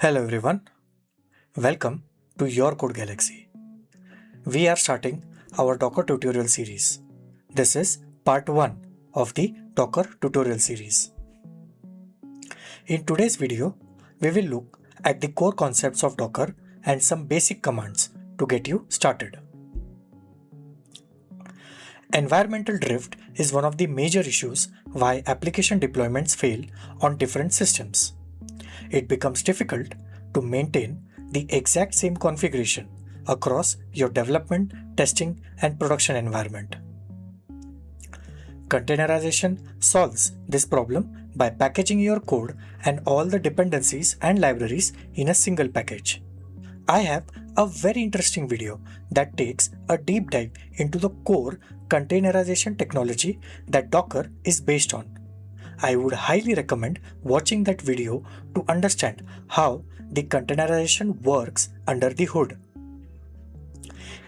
Hello everyone, welcome to Your Code Galaxy. We are starting our Docker tutorial series. This is part 1 of the Docker tutorial series. In today's video, we will look at the core concepts of Docker and some basic commands to get you started. Environmental drift is one of the major issues why application deployments fail on different systems. It becomes difficult to maintain the exact same configuration across your development, testing, and production environment. Containerization solves this problem by packaging your code and all the dependencies and libraries in a single package. I have a very interesting video that takes a deep dive into the core containerization technology that Docker is based on. I would highly recommend watching that video to understand how the containerization works under the hood.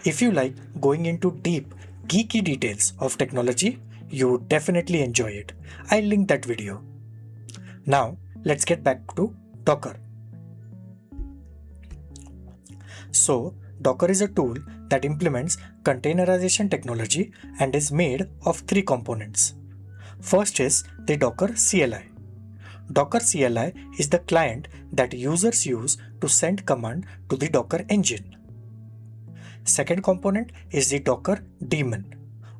If you like going into deep, geeky details of technology, you would definitely enjoy it. I'll link that video. Now, let's get back to Docker. So, Docker is a tool that implements containerization technology and is made of 3 components. First is the Docker CLI. Docker CLI is the client that users use to send command to the Docker engine. Second component is the Docker Daemon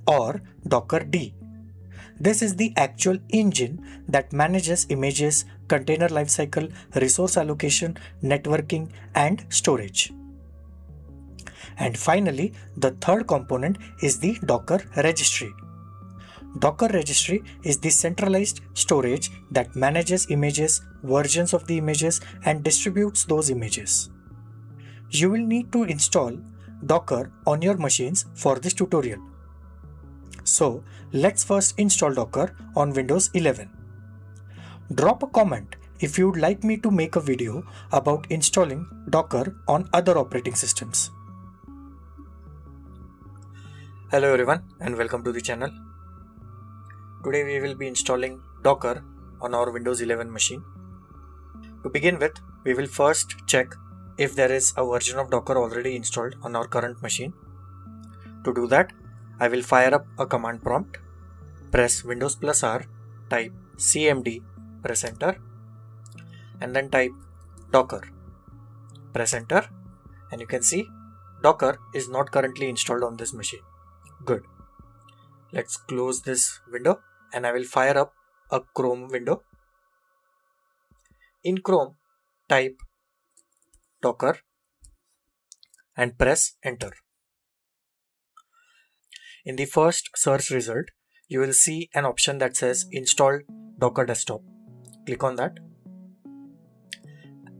or Docker D. This is the actual engine that manages images, container lifecycle, resource allocation, networking, and storage. And finally, the third component is the Docker Registry. Docker Registry is the centralized storage that manages images, versions of the images, and distributes those images. You will need to install Docker on your machines for this tutorial. So, let's first install Docker on Windows 11. Drop a comment if you would like me to make a video about installing Docker on other operating systems. Hello everyone and welcome to the channel. Today we will be installing Docker on our Windows 11 machine. To begin with, we will first check if there is a version of Docker already installed on our current machine. To do that, I will fire up a command prompt, press Windows plus R, type cmd, press enter, and then type Docker. Press enter, and you can see Docker is not currently installed on this machine. Good. Let's close this window and I will fire up a Chrome window. In Chrome, type Docker and press enter. In the first search result, you will see an option that says install Docker desktop. Click on that.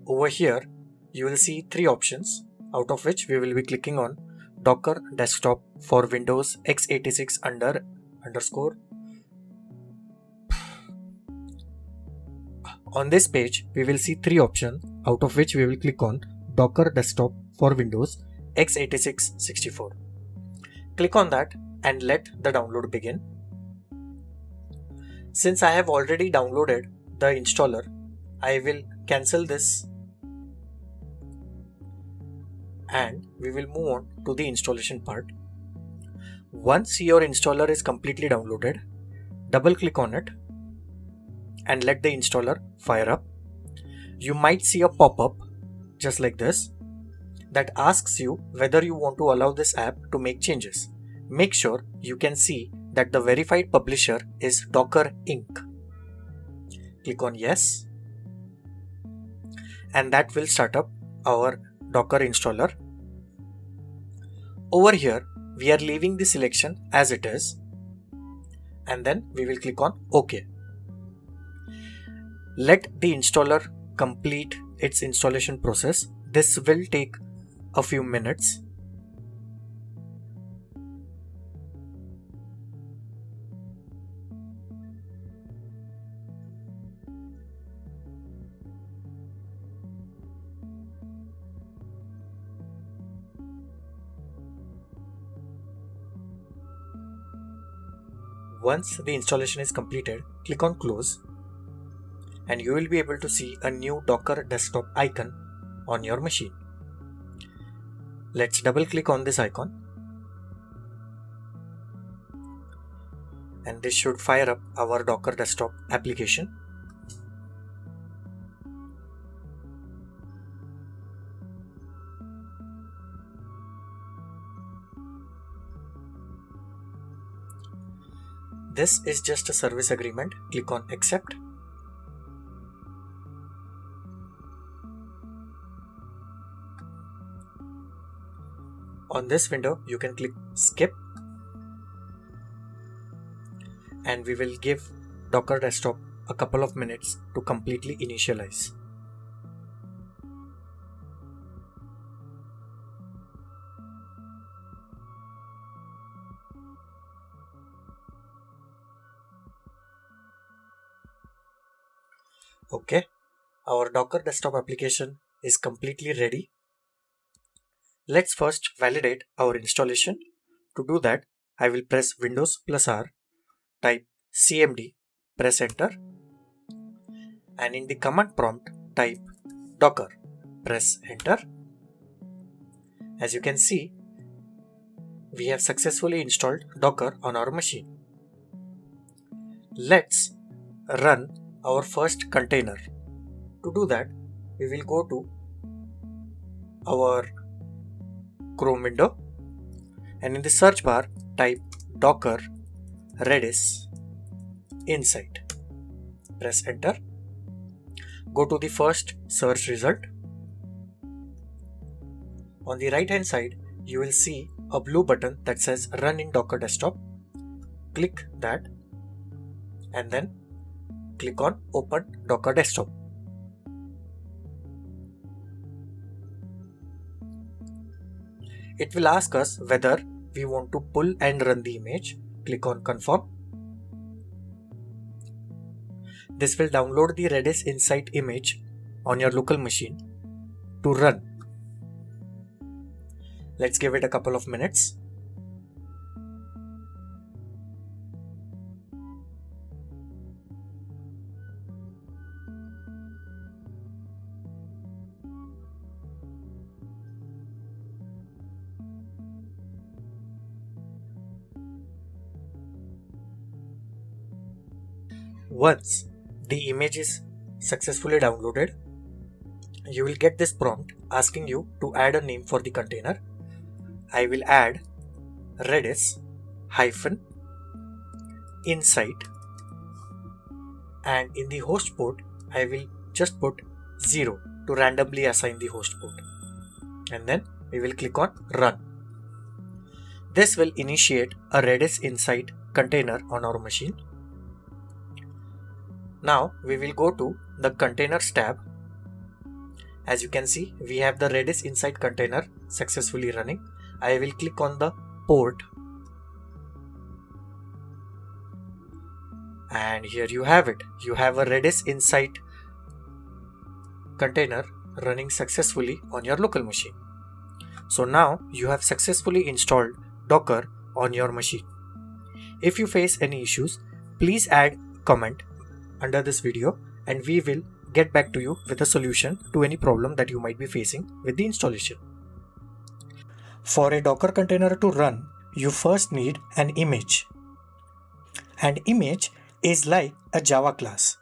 Over here, you will see 3 options, out of which we will be clicking on Docker desktop for Windows x86 underscore. On this page, we will see 3 options, out of which we will click on Docker desktop for Windows x86 64. Click on that and let the download begin. Since I have already downloaded the installer, I will cancel this and we will move on to the installation part. Once your installer is completely downloaded, double click on it and let the installer fire up. You might see a pop-up just like this that asks you whether you want to allow this app to make changes. Make sure you can see that the verified publisher is Docker Inc. Click on yes, and that will start up our Docker installer. Over here, we are leaving the selection as it is, and then we will click on OK. Let the installer complete its installation process. This will take a few minutes. Once the installation is completed, click on close and you will be able to see a new Docker desktop icon on your machine. Let's double click on this icon, and this should fire up our Docker desktop application. This is just a service agreement. Click on accept. On this window, you can click skip, and we will give Docker desktop a couple of minutes to completely initialize. Okay, our Docker desktop application is completely ready. Let's first validate our installation. To do that, I will press Windows plus R, type cmd, press enter, and in the command prompt type docker, press enter. As you can see, we have successfully installed Docker on our machine. Let's run our first container. To do that, we will go to our Chrome window, and in the search bar type Docker Redis Insight. Press enter. Go to the first search result. On the right hand side, you will see a blue button that says Run in Docker Desktop. Click that and then click on Open Docker Desktop. It will ask us whether we want to pull and run the image. Click on Confirm. This will download the Redis Insight image on your local machine to run. Let's give it a couple of minutes. Once the image is successfully downloaded, you will get this prompt asking you to add a name for the container. I will add Redis Insight, and in the host port I will just put 0 to randomly assign the host port, and then we will click on Run. This will initiate a Redis Insight container on our machine. Now we will go to the Containers tab. As you can see, we have the Redis Insight container successfully running. I will click on the port, and here you have it. You have a Redis Insight container running successfully on your local machine. So now you have successfully installed Docker on your machine. If you face any issues, please add a comment under this video and we will get back to you with a solution to any problem that you might be facing with the installation. For a Docker container to run, you first need an image. An image is like a Java class.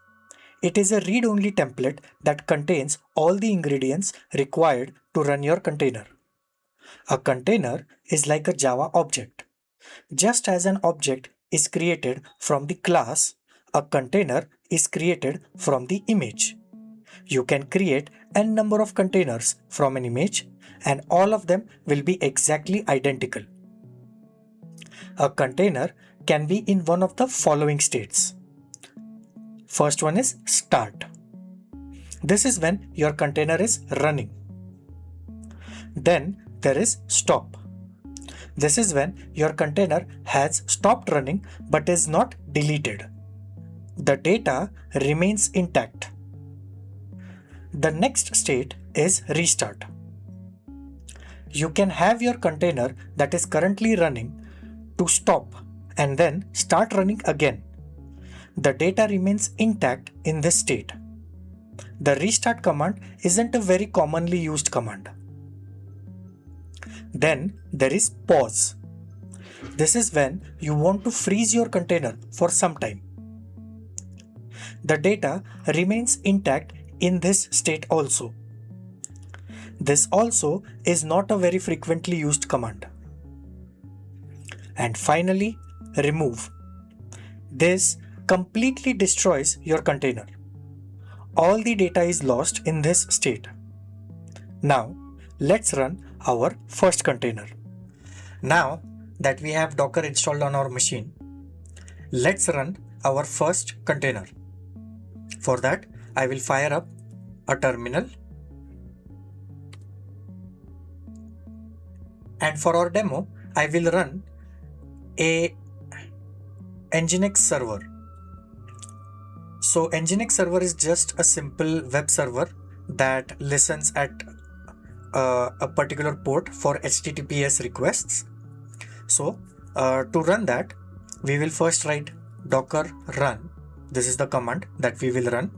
It is a read-only template that contains all the ingredients required to run your container. A container is like a Java object. Just as an object is created from the class, a container is created from the image. You can create n number of containers from an image and all of them will be exactly identical. A container can be in one of the following states. First one is start. This is when your container is running. Then there is stop. This is when your container has stopped running but is not deleted. The data remains intact. The next state is restart. You can have your container that is currently running to stop and then start running again. The data remains intact in this state. the restart command isn't a very commonly used command. Then there is pause. This is when you want to freeze your container for some time. The data remains intact in this state also. This also is not a very frequently used command. And finally, remove. This completely destroys your container. All the data is lost in this state. Now, let's run our first container. Now that we have Docker installed on our machine, let's run our first container. For that, I will fire up a terminal. And for our demo, I will run a Nginx server. So Nginx server is just a simple web server that listens at a particular port for HTTPS requests. So to run that, we will first write docker run. This is the command that we will run.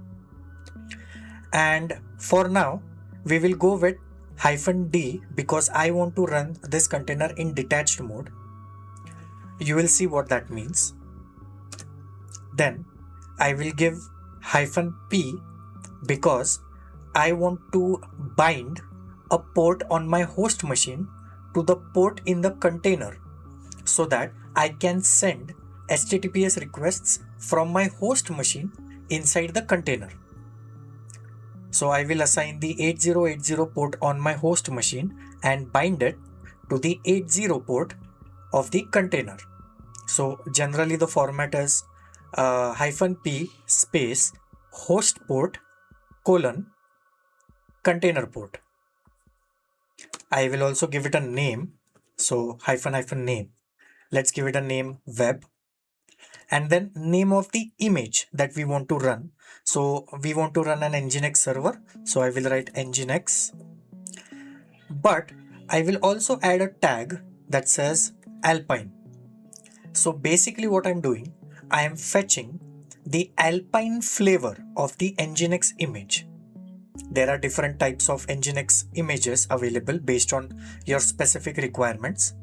And for now, we will go with -d because I want to run this container in detached mode. You will see what that means. Then I will give -p because I want to bind a port on my host machine to the port in the container so that I can send HTTPS requests from my host machine inside the container. So I will assign the 8080 port on my host machine and bind it to the 80 port of the container. So generally the format is -p space host port : container port. I will also give it a name. So --name. Let's give it a name web. And then name of the image that we want to run. So we want to run an Nginx server. So I will write Nginx. But I will also add a tag that says Alpine. So basically what I'm doing, I am fetching the Alpine flavor of the Nginx image. There are different types of Nginx images available based on your specific requirements.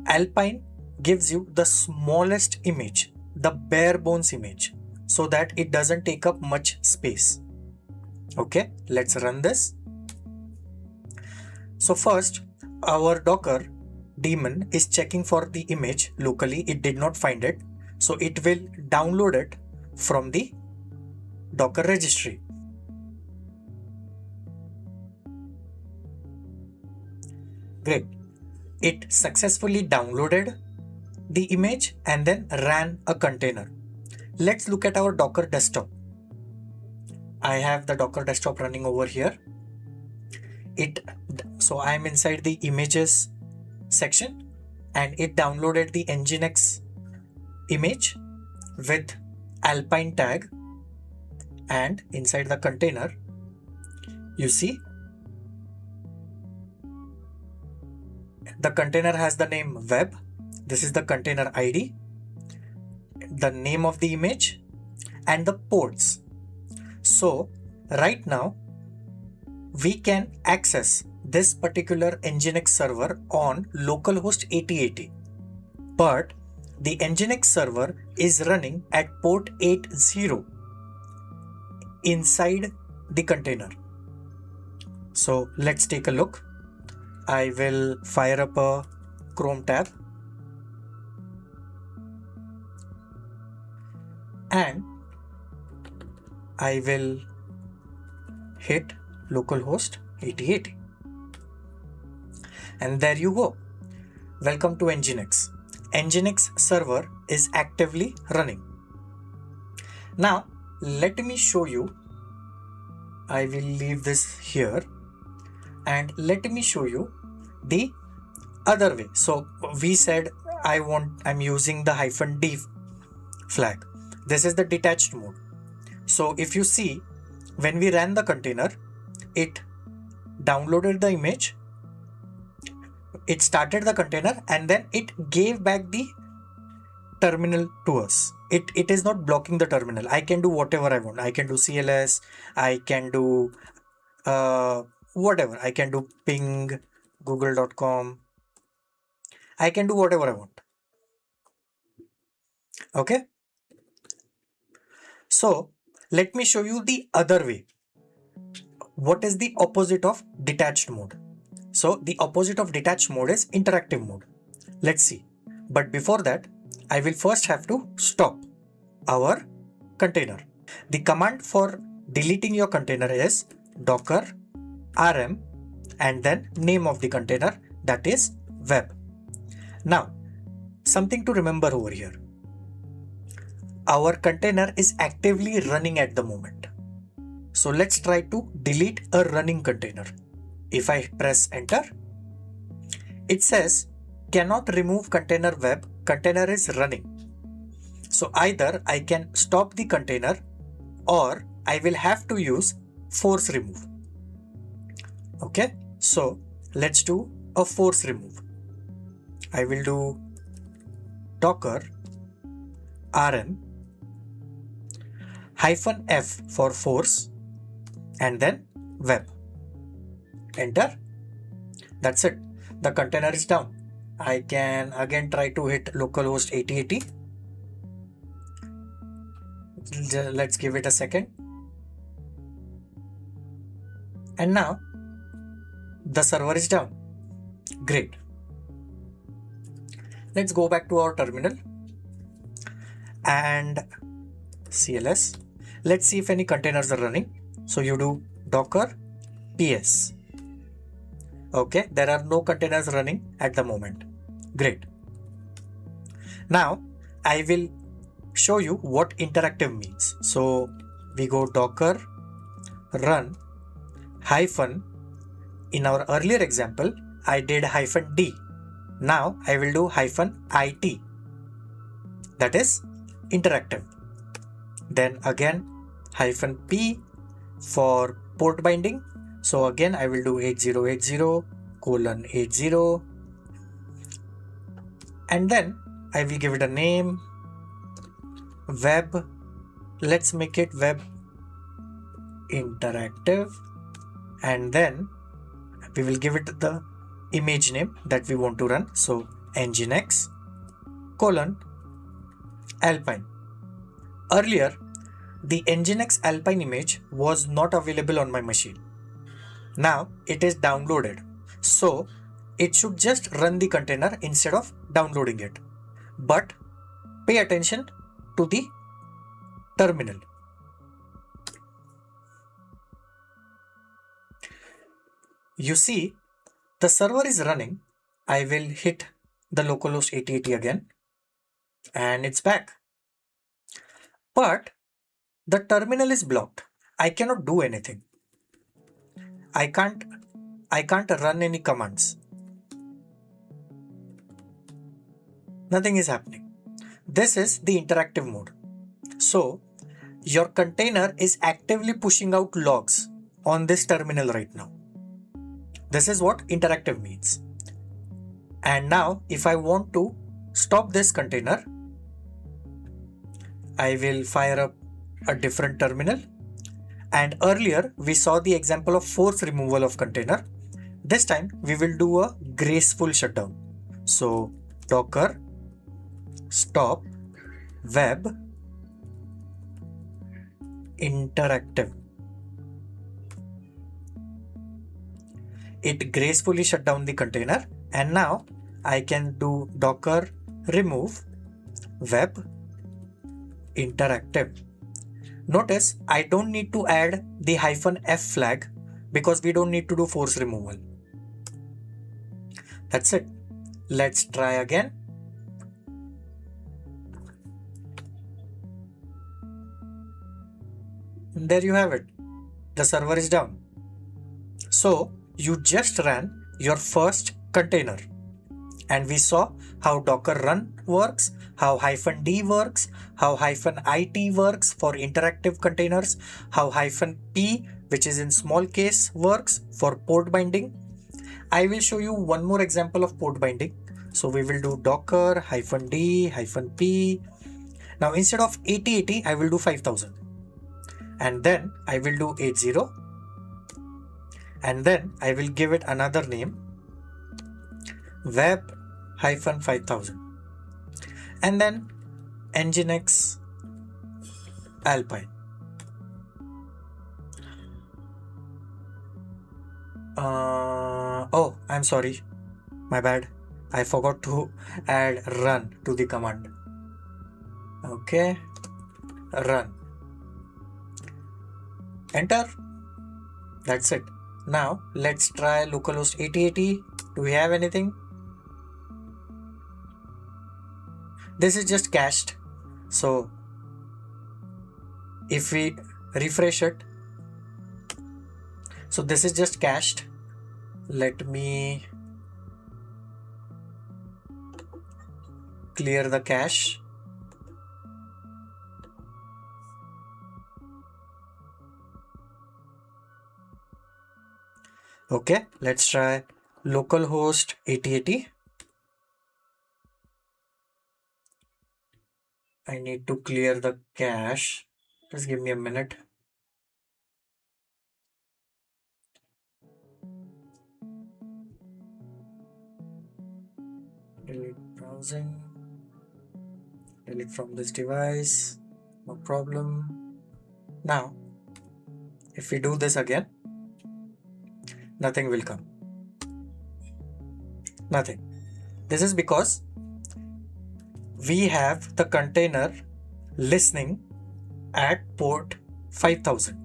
Alpine gives you the smallest image, the bare bones image, so that it doesn't take up much space. Okay, let's run this. So first, our Docker daemon is checking for the image locally. It did not find it, so it will download it from the Docker registry. Great. It successfully downloaded the image and then ran a container. Let's look at our Docker desktop. I have the Docker desktop running over here. So I am inside the images section and it downloaded the Nginx image with Alpine tag, and inside the container you see the container has the name web. This is the container ID, the name of the image, and the ports. So right now we can access this particular Nginx server on localhost 8080. But the Nginx server is running at port 80 inside the container. So let's take a look. I will fire up a Chrome tab and I will hit localhost 8080. And there you go. Welcome to Nginx. Nginx server is actively running. Now let me show you. I will leave this here and let me show you the other way. So we said I'm using the -d flag. This is the detached mode. So if you see, when we ran the container, it downloaded the image, it started the container, and then it gave back the terminal to us. it is not blocking the terminal. I can do whatever I want. I can do CLS, I can do whatever. I can do ping google.com. I can do whatever I want. Okay. So let me show you the other way. What is the opposite of detached mode? So the opposite of detached mode is interactive mode. Let's see. But before that, I will first have to stop our container. The command for deleting your container is docker rm and then name of the container, that is web. Now, something to remember over here. Our container is actively running at the moment. So let's try to delete a running container. If I press enter, it says cannot remove container web, container is running. So either I can stop the container or I will have to use force remove. Okay, so let's do a force remove. I will do docker rm -f for force and then web. Enter. That's it. The container is down. I can again try to hit localhost 8080. Let's give it a second. And now the server is down. Great. Let's go back to our terminal and CLS. Let's see if any containers are running. So you do docker ps. Okay, there are no containers running at the moment. Great. Now I will show you what interactive means. So we go docker run hyphen. In our earlier example, I did -d. Now I will do -it. That is interactive. Then again -p for port binding. So again I will do 8080:80 and then I will give it a name, web. Let's make it web interactive, and then we will give it the image name that we want to run. So nginx :alpine. Earlier, the nginx alpine image was not available on my machine. Now it is downloaded. So it should just run the container instead of downloading it. But pay attention to the terminal. You see, the server is running. I will hit the localhost 8080 again and it's back. But the terminal is blocked. I cannot do anything. I can't run any commands. Nothing is happening. This is the interactive mode. So your container is actively pushing out logs on this terminal right now. This is what interactive means. And now if I want to stop this container, I will fire up a different terminal. And earlier we saw the example of force removal of container. This time we will do a graceful shutdown. So docker stop web interactive. It gracefully shut down the container, and now I can do docker remove web interactive. Notice I don't need to add the -f flag because we don't need to do force removal. That's it. Let's try again. And there you have it. The server is down. So you just ran your first container. And we saw how docker run works, how -d works, how -it works for interactive containers, how -p, which is in small case, works for port binding. I will show you one more example of port binding. So we will do docker -d -p. Now instead of 8080, I will do 5000. And then I will do 80. And then I will give it another name, web-5000. And then Nginx Alpine. Oh, I'm sorry. My bad. I forgot to add run to the command. Okay. Run. Enter. That's it. Now let's try localhost 8080. Do we have anything? This is just cached. So if we refresh it, so this is just cached. Let me clear the cache. Okay, let's try localhost 8080. I need to clear the cache. Just give me a minute. Delete browsing. Delete from this device. No problem. Now, if we do this again, nothing will come. Nothing. This is because we have the container listening at port 5000.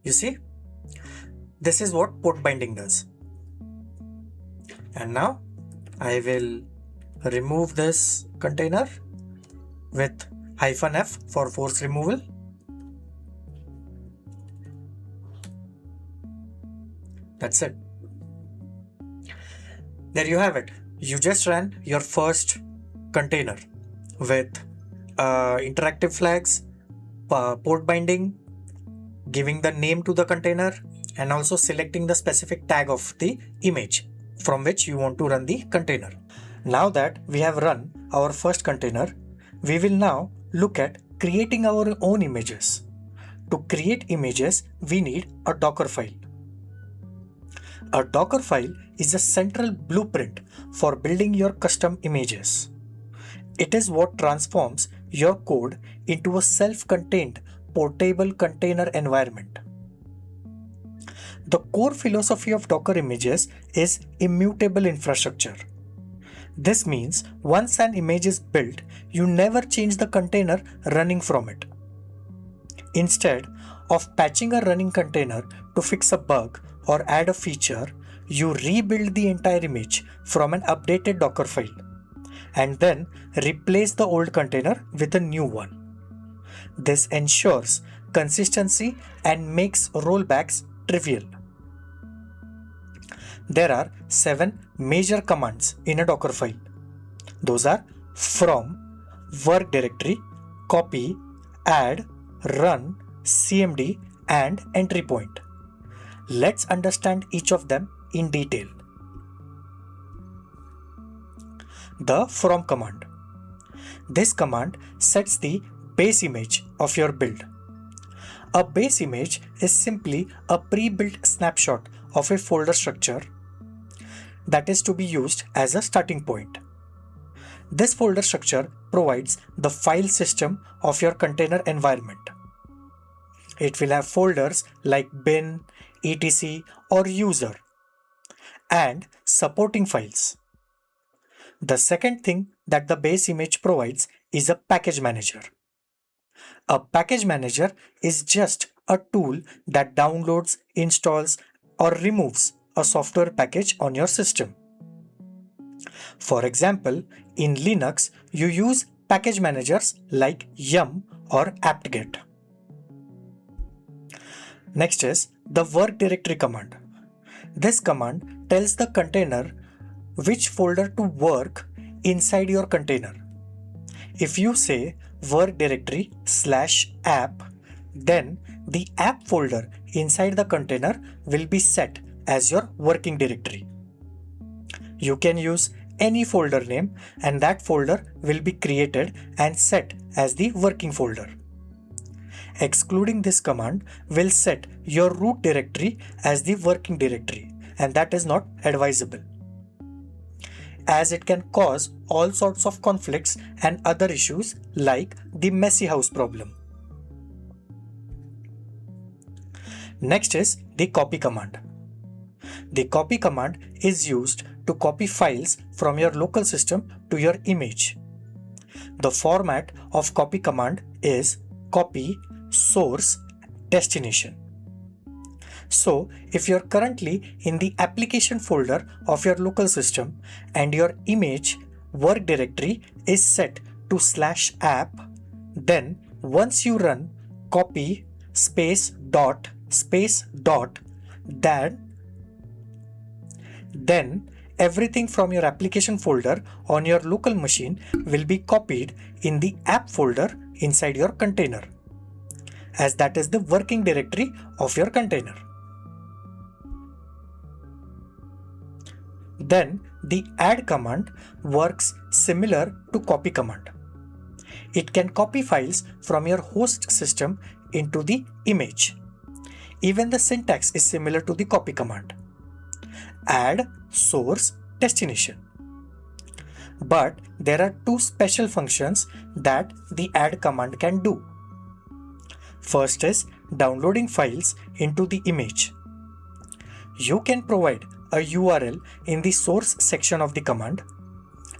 You see, this is what port binding does. And now I will remove this container with -f for force removal. That's it. There you have it. You just ran your first container with interactive flags, port binding, giving the name to the container, and also selecting the specific tag of the image from which you want to run the container. Now that we have run our first container, we will now look at creating our own images. To create images, we need a Dockerfile. A Dockerfile is a central blueprint for building your custom images. It is what transforms your code into a self-contained, portable container environment. The core philosophy of Docker images is immutable infrastructure. This means once an image is built, you never change the container running from it. Instead of patching a running container to fix a bug or add a feature, you rebuild the entire image from an updated Dockerfile and then replace the old container with a new one. This ensures consistency and makes rollbacks trivial. There are 7 major commands in a Dockerfile. Those are from, work directory, copy, add, run, cmd, and entry point. Let's understand each of them in detail. The from command. This command sets the base image of your build. A base image is simply a pre-built snapshot of a folder structure that is to be used as a starting point. This folder structure provides the file system of your container environment. It will have folders like bin, etc, or user, and supporting files. The second thing that the base image provides is a package manager. A package manager is just a tool that downloads, installs, or removes a software package on your system. For example, in Linux, you use package managers like yum or apt-get. Next is the work directory command. This command tells the container which folder to work inside your container. If you say work directory /app, then the app folder inside the container will be set as your working directory. You can use any folder name, and that folder will be created and set as the working folder. Excluding this command will set your root directory as the working directory, and that is not advisable, as it can cause all sorts of conflicts and other issues like the messy house problem. Next is the copy command. The copy command is used to copy files from your local system to your image. The format of copy command is copy source destination. So if you're currently in the application folder of your local system and your image work directory is set to /app, then once you run copy space dot then everything from your application folder on your local machine will be copied in the app folder inside your container, as that is the working directory of your container. Then the add command works similar to copy command. It can copy files from your host system into the image. Even the syntax is similar to the copy command. Add source destination. But there are two special functions that the add command can do. First is downloading files into the image. You can provide a URL in the source section of the command,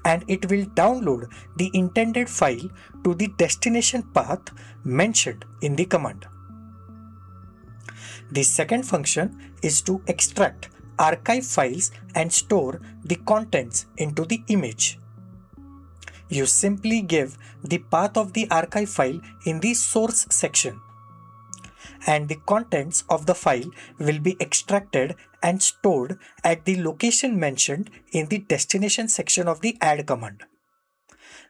and it will download the intended file to the destination path mentioned in the command. The second function is to extract archive files and store the contents into the image. You simply give the path of the archive file in the source section, and the contents of the file will be extracted and stored at the location mentioned in the destination section of the add command.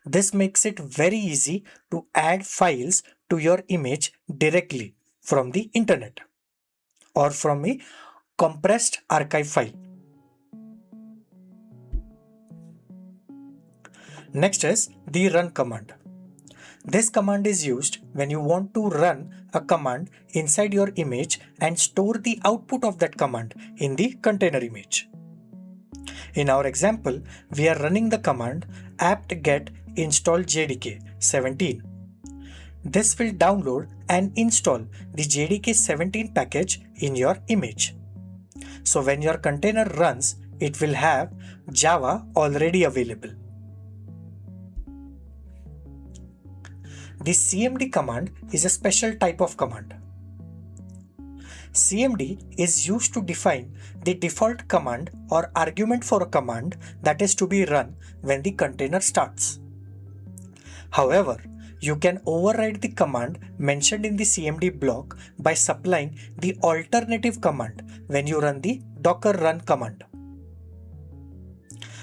This makes it very easy to add files to your image directly from the internet or from a compressed archive file. Next is the run command. This command is used when you want to run a command inside your image and store the output of that command in the container image. In our example, we are running the command apt-get install JDK 17. This will download and install the JDK 17 package in your image. So when your container runs, it will have Java already available. The CMD command is a special type of command. CMD is used to define the default command or argument for a command that is to be run when the container starts. However, you can override the command mentioned in the CMD block by supplying the alternative command when you run the docker run command.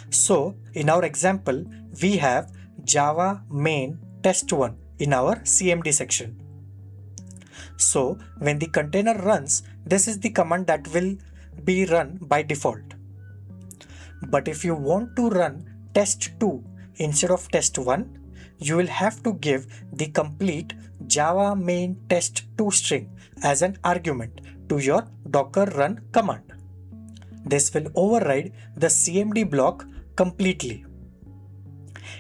So in our example, we have Java main test1 in our CMD section. So when the container runs, this is the command that will be run by default. But if you want to run test2 instead of test1, you will have to give the complete Java main test2 string as an argument to your docker run command. This will override the CMD block completely.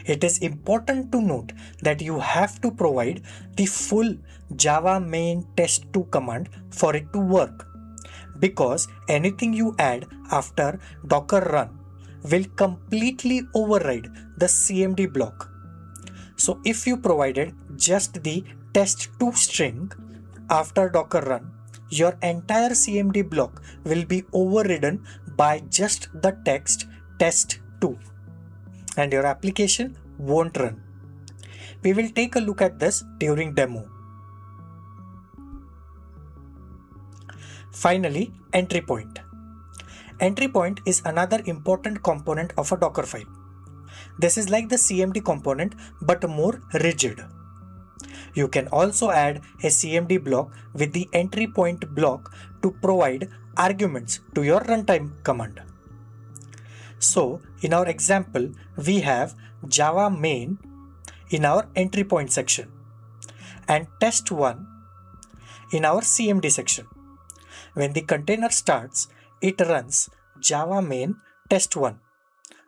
It is important to note that you have to provide the full Java main test2 command for it to work, because anything you add after docker run will completely override the CMD block. So if you provided just the test2 string after docker run, your entire CMD block will be overridden by just the text test2, and your application won't run. We will take a look at this during demo. Finally, entry point. Entry point is another important component of a Dockerfile. This is like the CMD component but more rigid. You can also add a CMD block with the entry point block to provide arguments to your runtime command. So in our example, we have Java main in our entry point section and test1 in our CMD section. When the container starts, it runs Java main test1,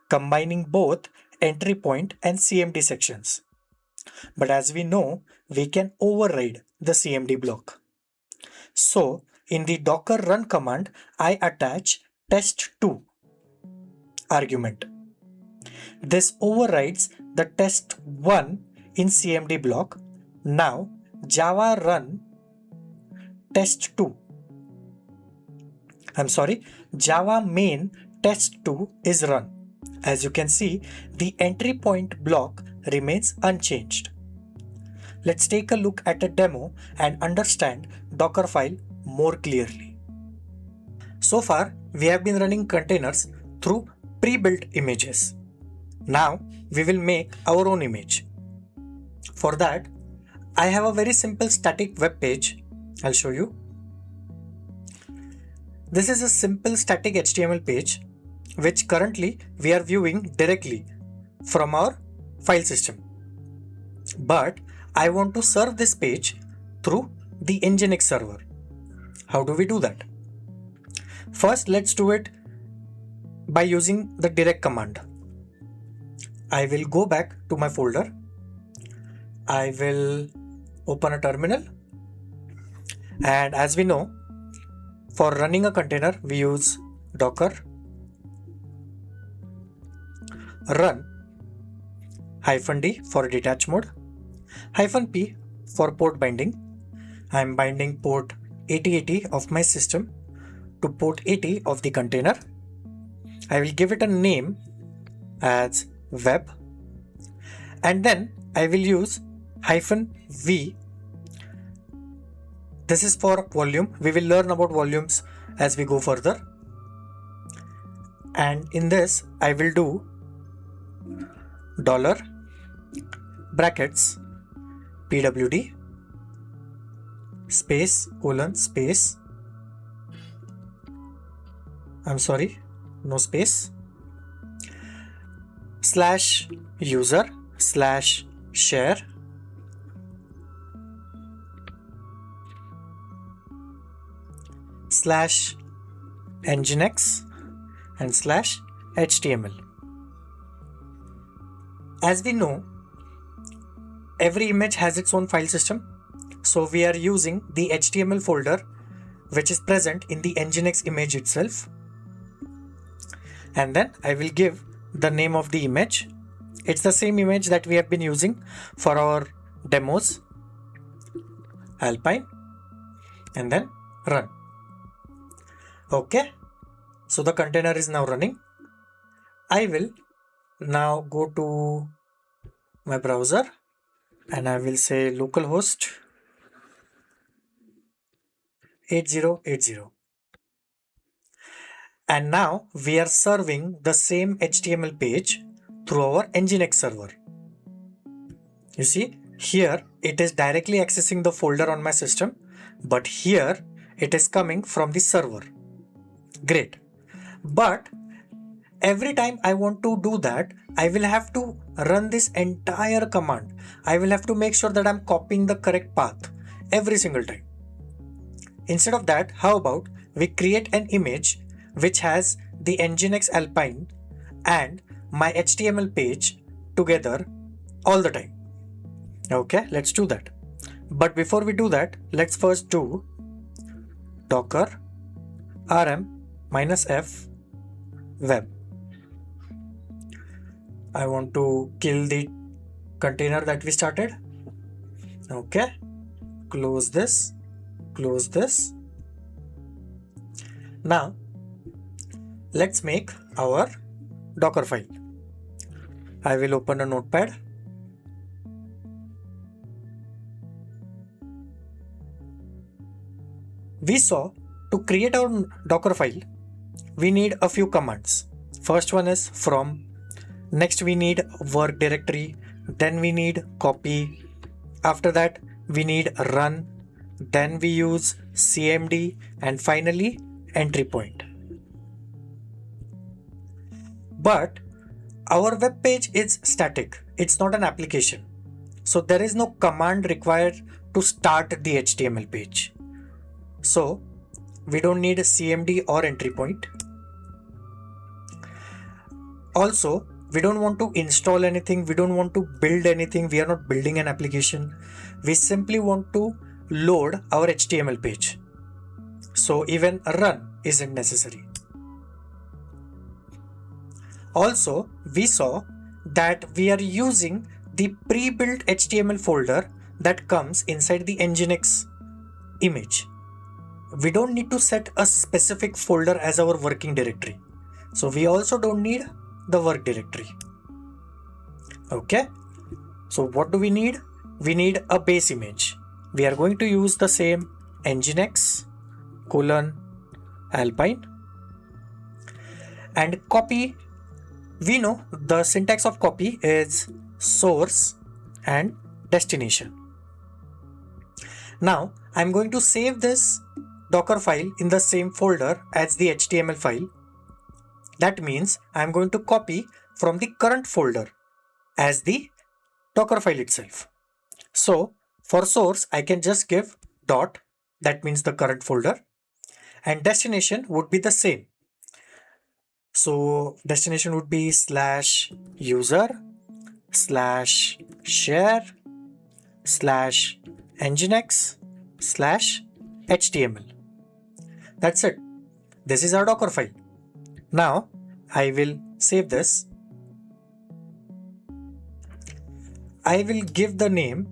combining both entry point and CMD sections. But as we know, we can override the CMD block. So in the docker run command, I attach test2 argument. This overrides the test1 in CMD block. Now Java run test2. Java main test2 is run. As you can see, the entry point block remains unchanged. Let's take a look at a demo and understand Dockerfile more clearly. So far, we have been running containers through pre-built images. Now, we will make our own image. For that, I have a very simple static web page. I'll show you. This is a simple static HTML page, which currently we are viewing directly from our file system. But I want to serve this page through the Nginx server. How do we do that? First, let's do it by using the direct command. I will go back to my folder. I will open a terminal. And as we know, for running a container, we use docker run -d for detach mode, -p for port binding. I am binding port 8080 of my system to port 80 of the container. I will give it a name as web, and then I will use -v. This is for volume. We will learn about volumes as we go further. And in this, I will do dollar brackets pwd space colon space, no space, /user /share /nginx and /html. As we know, every image has its own file system, so we are using the HTML folder which is present in the Nginx image itself. And then I will give the name of the image. It's the same image that we have been using for our demos, Alpine, and then run. Okay, so the container is now running. I will now go to my browser and I will say localhost 8080. And now we are serving the same HTML page through our Nginx server. You see, here it is directly accessing the folder on my system, but here it is coming from the server. Great. But every time I want to do that, I will have to run this entire command. I will have to make sure that I'm copying the correct path every single time. Instead of that, how about we create an image which has the Nginx Alpine and my HTML page together all the time. Okay, let's do that. But before we do that, let's first do docker rm -f web. I want to kill the container that we started. Okay, close this, close this. Now let's make our Dockerfile. I will open a notepad. We saw to create our Dockerfile, we need a few commands. First one is from, next we need work directory, then we need copy, after that we need run, then we use cmd, and finally entry point. But Our web page is static, it's not an application. So there is no command required to start the HTML page. So we don't need a CMD or entry point. Also, we don't want to install anything, we don't want to build anything, we are not building an application. We simply want to load our HTML page. So even a run isn't necessary. Also, we saw that we are using the pre-built HTML folder that comes inside the Nginx image. We don't need to set a specific folder as our working directory. So we also don't need the work directory. Okay. So what do we need? We need a base image. We are going to use the same Nginx :alpine and copy. We know the syntax of copy is source and destination. Now I'm going to save this Docker file in the same folder as the HTML file. That means I'm going to copy from the current folder as the Docker file itself. So for source, I can just give dot, that means the current folder, and destination would be the same. So destination would be /user/share/nginx/html. That's it. This is our Docker file. Now I will save this. I will give the name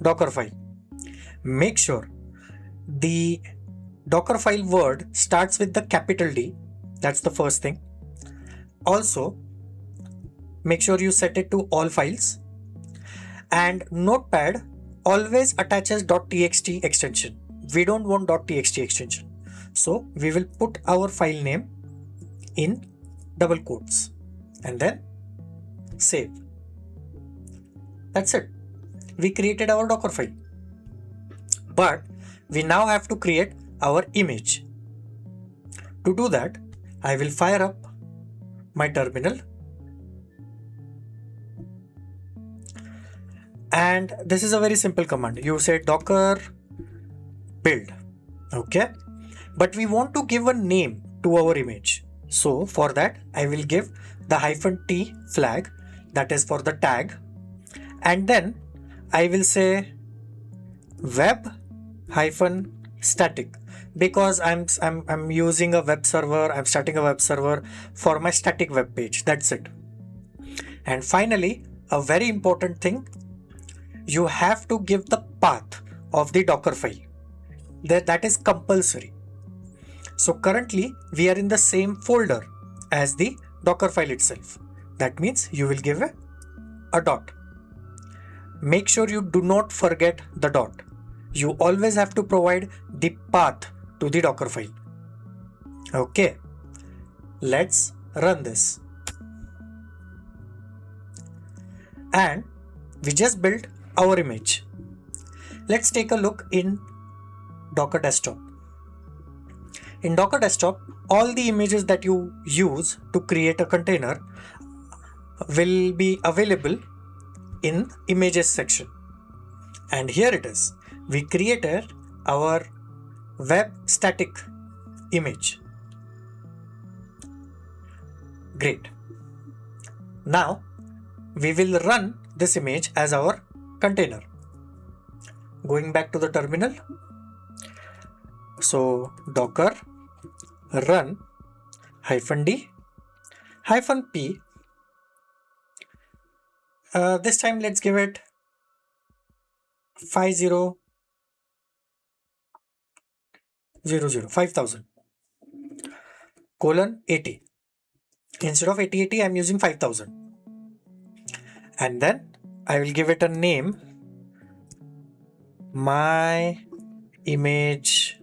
Dockerfile. Make sure the Dockerfile word starts with the capital D. That's the first thing. Also, make sure you set it to all files. And Notepad always attaches .txt extension. We don't want .txt extension. So we will put our file name in double quotes and then save. That's it. We created our Docker file. But we now have to create our image. To do that, I will fire up my terminal. And this is a very simple command. You say docker build. Okay. But we want to give a name to our image. So for that, I will give the -t flag, that is for the tag. And then I will say web-static, because I'm using a web server, I'm starting a web server for my static web page. That's it. And finally, a very important thing, you have to give the path of the Docker file. That is compulsory. So currently we are in the same folder as the Docker file itself. That means you will give a dot. Make sure you do not forget the dot. You always have to provide the path to the Docker file. Okay, let's run this. And we just built our image. Let's take a look in Docker Desktop. In Docker Desktop, all the images that you use to create a container will be available in images section. And here it is. We created our web static image. Great. Now we will run this image as our container. Going back to the terminal. So docker run -d -p. This time let's give it 5000 :80. Instead of 8080, I'm using 5000. And then I will give it a name, my image.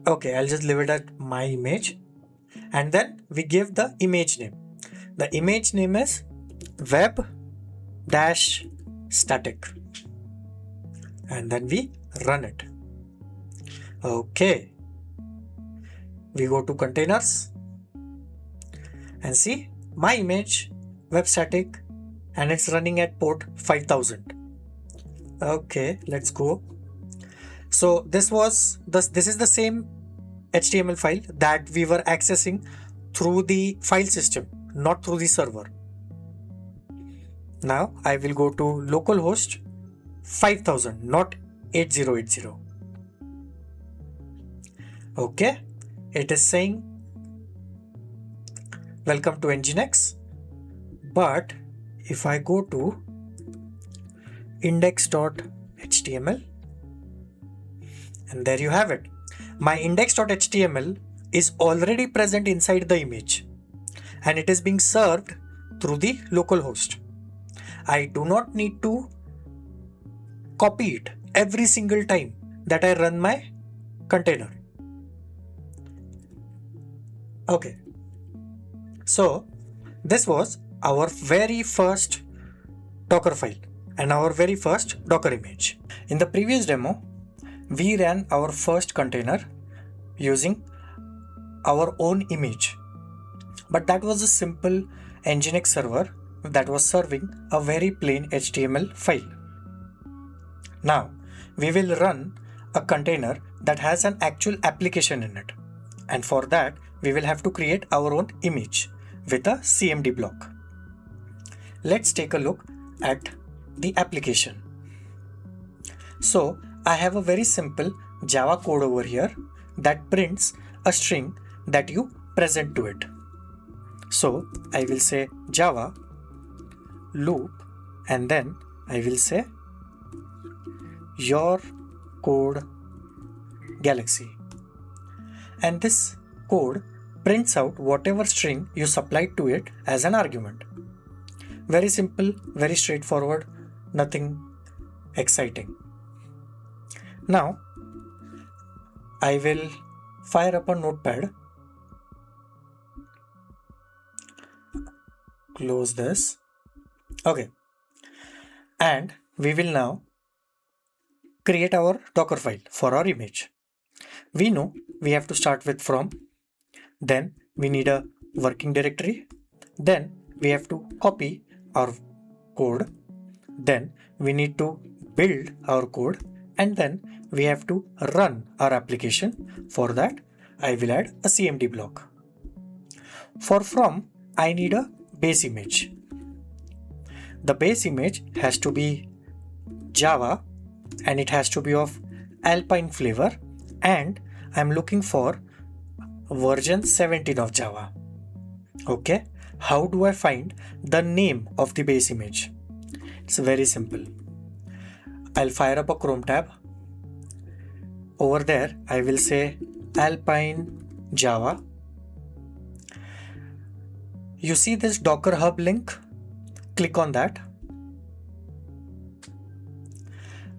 Okay, I'll just leave it at my image. And then we give the image name. The image name is web-static. And then we run it. Okay. We go to containers. And see my image, web static, and it's running at port 5000. Okay, let's go. So this is the same HTML file that we were accessing through the file system, not through the server. Now I will go to localhost 5000, not 8080. Okay, it is saying welcome to Nginx, but if I go to index.html, and there you have it. My index.html is already present inside the image and it is being served through the localhost. I do not need to copy it every single time that I run my container. Okay, so this was our very first Docker file and our very first Docker image. In the previous demo, we ran our first container using our own image, but that was a simple Nginx server that was serving a very plain HTML file. Now we will run a container that has an actual application in it, and for that we will have to create our own image with a CMD block. Let's take a look at the application. So I have a very simple Java code over here that prints a string that you present to it. So I will say Java loop, and then I will say your code galaxy, and this code prints out whatever string you supplied to it as an argument. Very simple, very straightforward, nothing exciting. Now I will fire up a notepad, close this. Okay, and we will now create our Dockerfile for our image. We know we have to start with from, then we need a working directory, then we have to copy our code, then we need to build our code, and then we have to run our application. For that I will add a CMD block. For from, I need a base image. The base image has to be Java and it has to be of Alpine flavor, and I'm looking for version 17 of Java. Okay, how do I find the name of the base image? It's very simple. I'll fire up a Chrome tab. Over there I will say Alpine Java. You see this Docker Hub link? Click on that.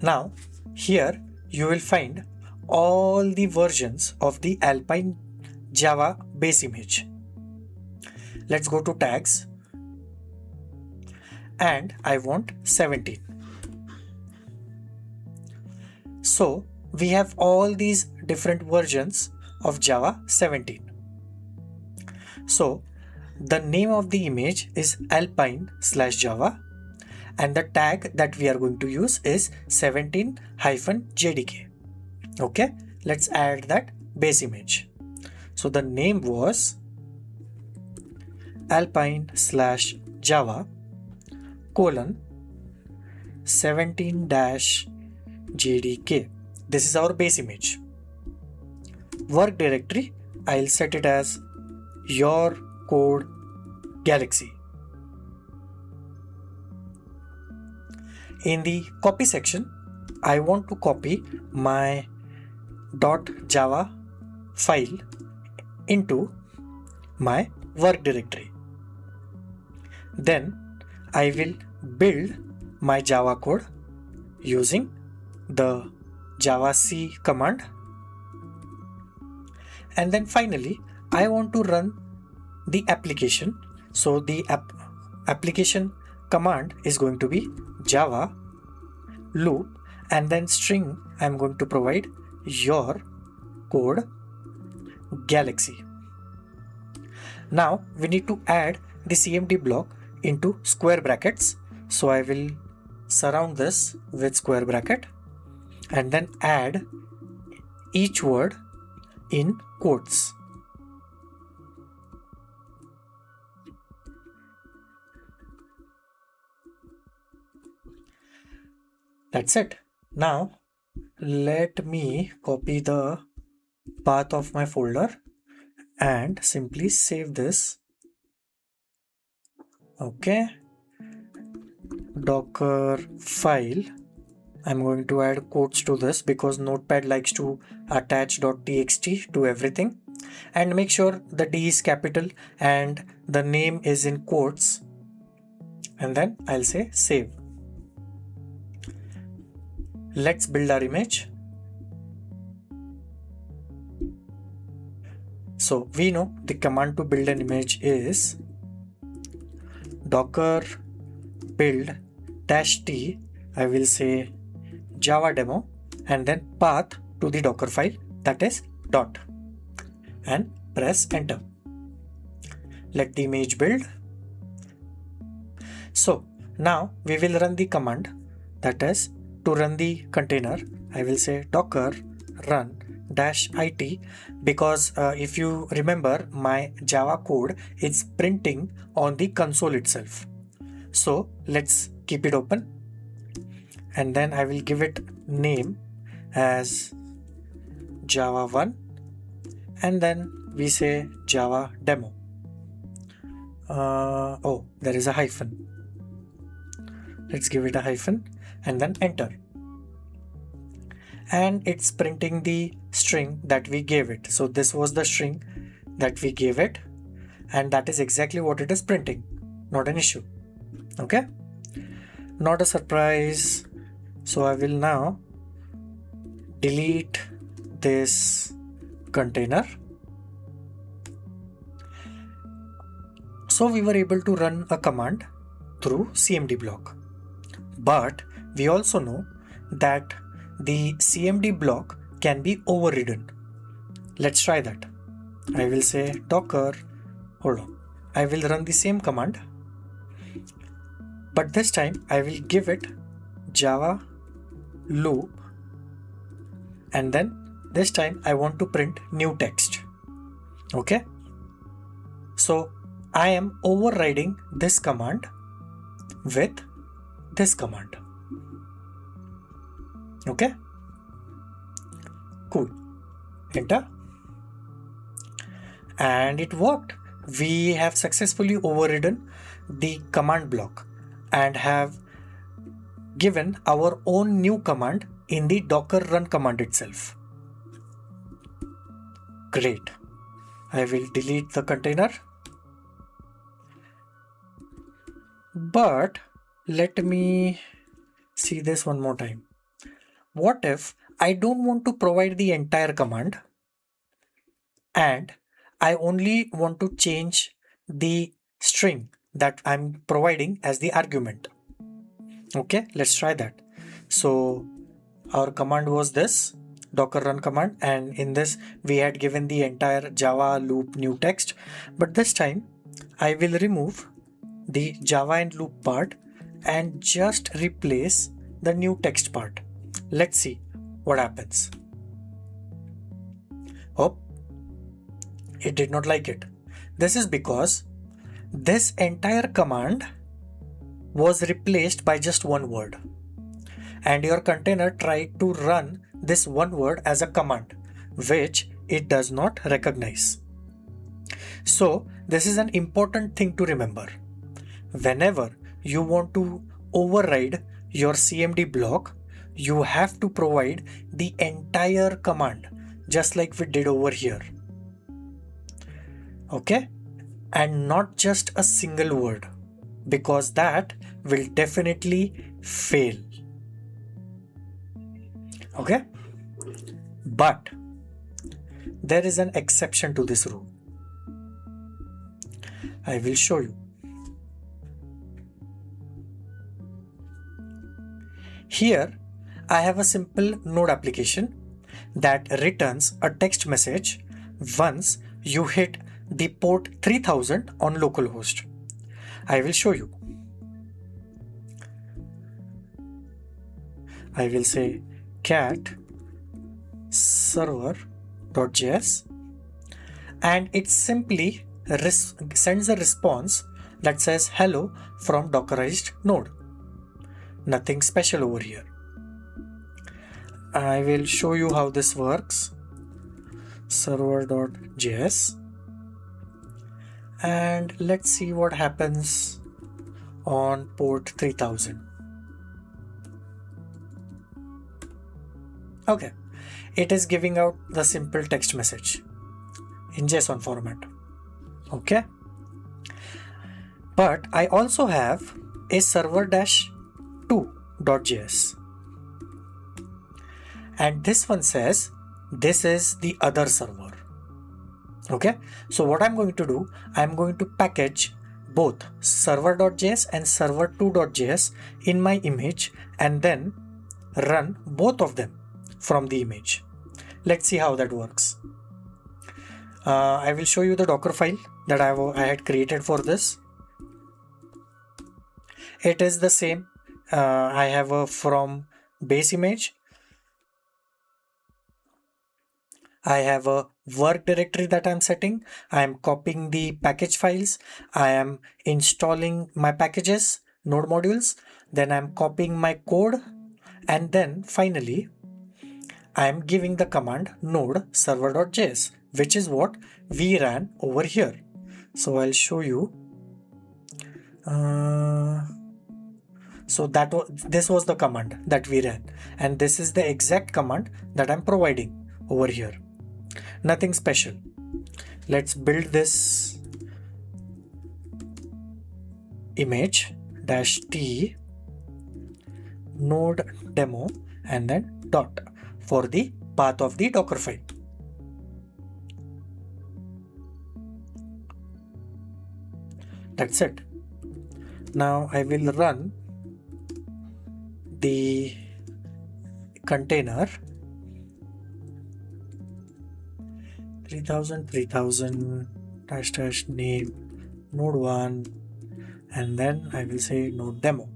Now here you will find all the versions of the Alpine Java base image. Let's go to tags, and I want 17. So we have all these different versions of Java 17. So the name of the image is alpine/java, and the tag that we are going to use is 17-JDK. Okay, let's add that base image. So the name was alpine/java : 17-JDK. This is our base image. Work directory, I'll set it as your code galaxy. In the copy section, I want to copy my .java file into my work directory. Then I will build my Java code using the javac command, and then finally I want to run the application. So the application command is going to be Java loop, and then string I'm going to provide your code galaxy. Now we need to add the CMD block into square brackets. So I will surround this with square bracket and then add each word in quotes. That's it. Now let me copy the path of my folder and simply save this. Okay, Dockerfile. I'm going to add quotes to this because Notepad likes to attach .txt to everything, and make sure the D is capital and the name is in quotes, and then I'll say save. Let's build our image. So we know the command to build an image is docker build -t. I will say Java demo and then path to the Dockerfile, that is dot, and press enter. Let the image build. So now we will run the command, that is to run the container. I will say docker run -it because if you remember, my Java code is printing on the console itself. So let's keep it open and then I will give it name as Java 1 and then we say Java demo. Oh, there is a hyphen. Let's give it a hyphen and then enter. And it's printing the string that we gave it. So this was the string that we gave it, and that is exactly what it is printing. Not an issue. Okay, not a surprise. So I will now delete this container. So we were able to run a command through CMD block, but we also know that the CMD block can be overridden. Let's try that. I will say docker, hold on, I will run the same command, but this time I will give it Java loop, and then this time I want to print new text. Okay, so I am overriding this command with this command. Okay, cool. Enter, and it worked. We have successfully overridden the command block and have given our own new command in the docker run command itself. Great. I will delete the container, but let me see this one more time. What if I don't want to provide the entire command and I only want to change the string that I'm providing as the argument? Okay, let's try that. So our command was this docker run command, and in this we had given the entire Java loop new text, but this time I will remove the Java and loop part and just replace the new text part. Let's see what happens. Oh, it did not like it. This is because this entire command was replaced by just one word, and your container tried to run this one word as a command, which it does not recognize. So this is an important thing to remember. Whenever you want to override your CMD block, you have to provide the entire command, just like we did over here. Okay, and not just a single word, because that will definitely fail. Okay, but there is an exception to this rule. I will show you. Here I have a simple node application that returns a text message once you hit the port 3000 on localhost. I will show you. I will say cat server.js, and it simply sends a response that says hello from Dockerized node. Nothing special over here. I will show you how this works. Server.js, and let's see what happens on port 3000. Okay, it is giving out the simple text message in JSON format. Okay, but I also have a server-2.js, and this one says this is the other server. Okay, so what I'm going to do, I'm going to package both server.js and server2.js in my image and then run both of them from the image. Let's see how that works. I will show you the Dockerfile that I had created for this. It is the same. I have a from base image. I have a work directory that I'm setting. I am copying the package files. I am installing my packages, node modules. Then I'm copying my code. And then finally, I am giving the command node server.js, which is what we ran over here. So I'll show you. So this was the command that we ran, and this is the exact command that I'm providing over here. Nothing special. Let's build this image -t node demo and then dot for the path of the Dockerfile. That's it. Now I will run the container 3000 -- name node 1, and then I will say node demo.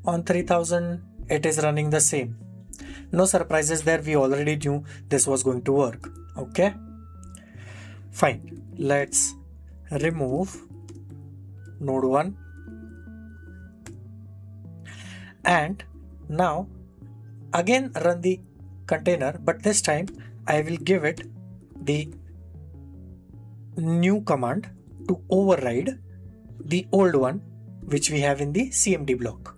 On 3000 it is running the same. No surprises there, we already knew this was going to work. Okay, fine. Let's remove node 1, and now again run the container, but this time I will give it the new command to override the old one which we have in the CMD block.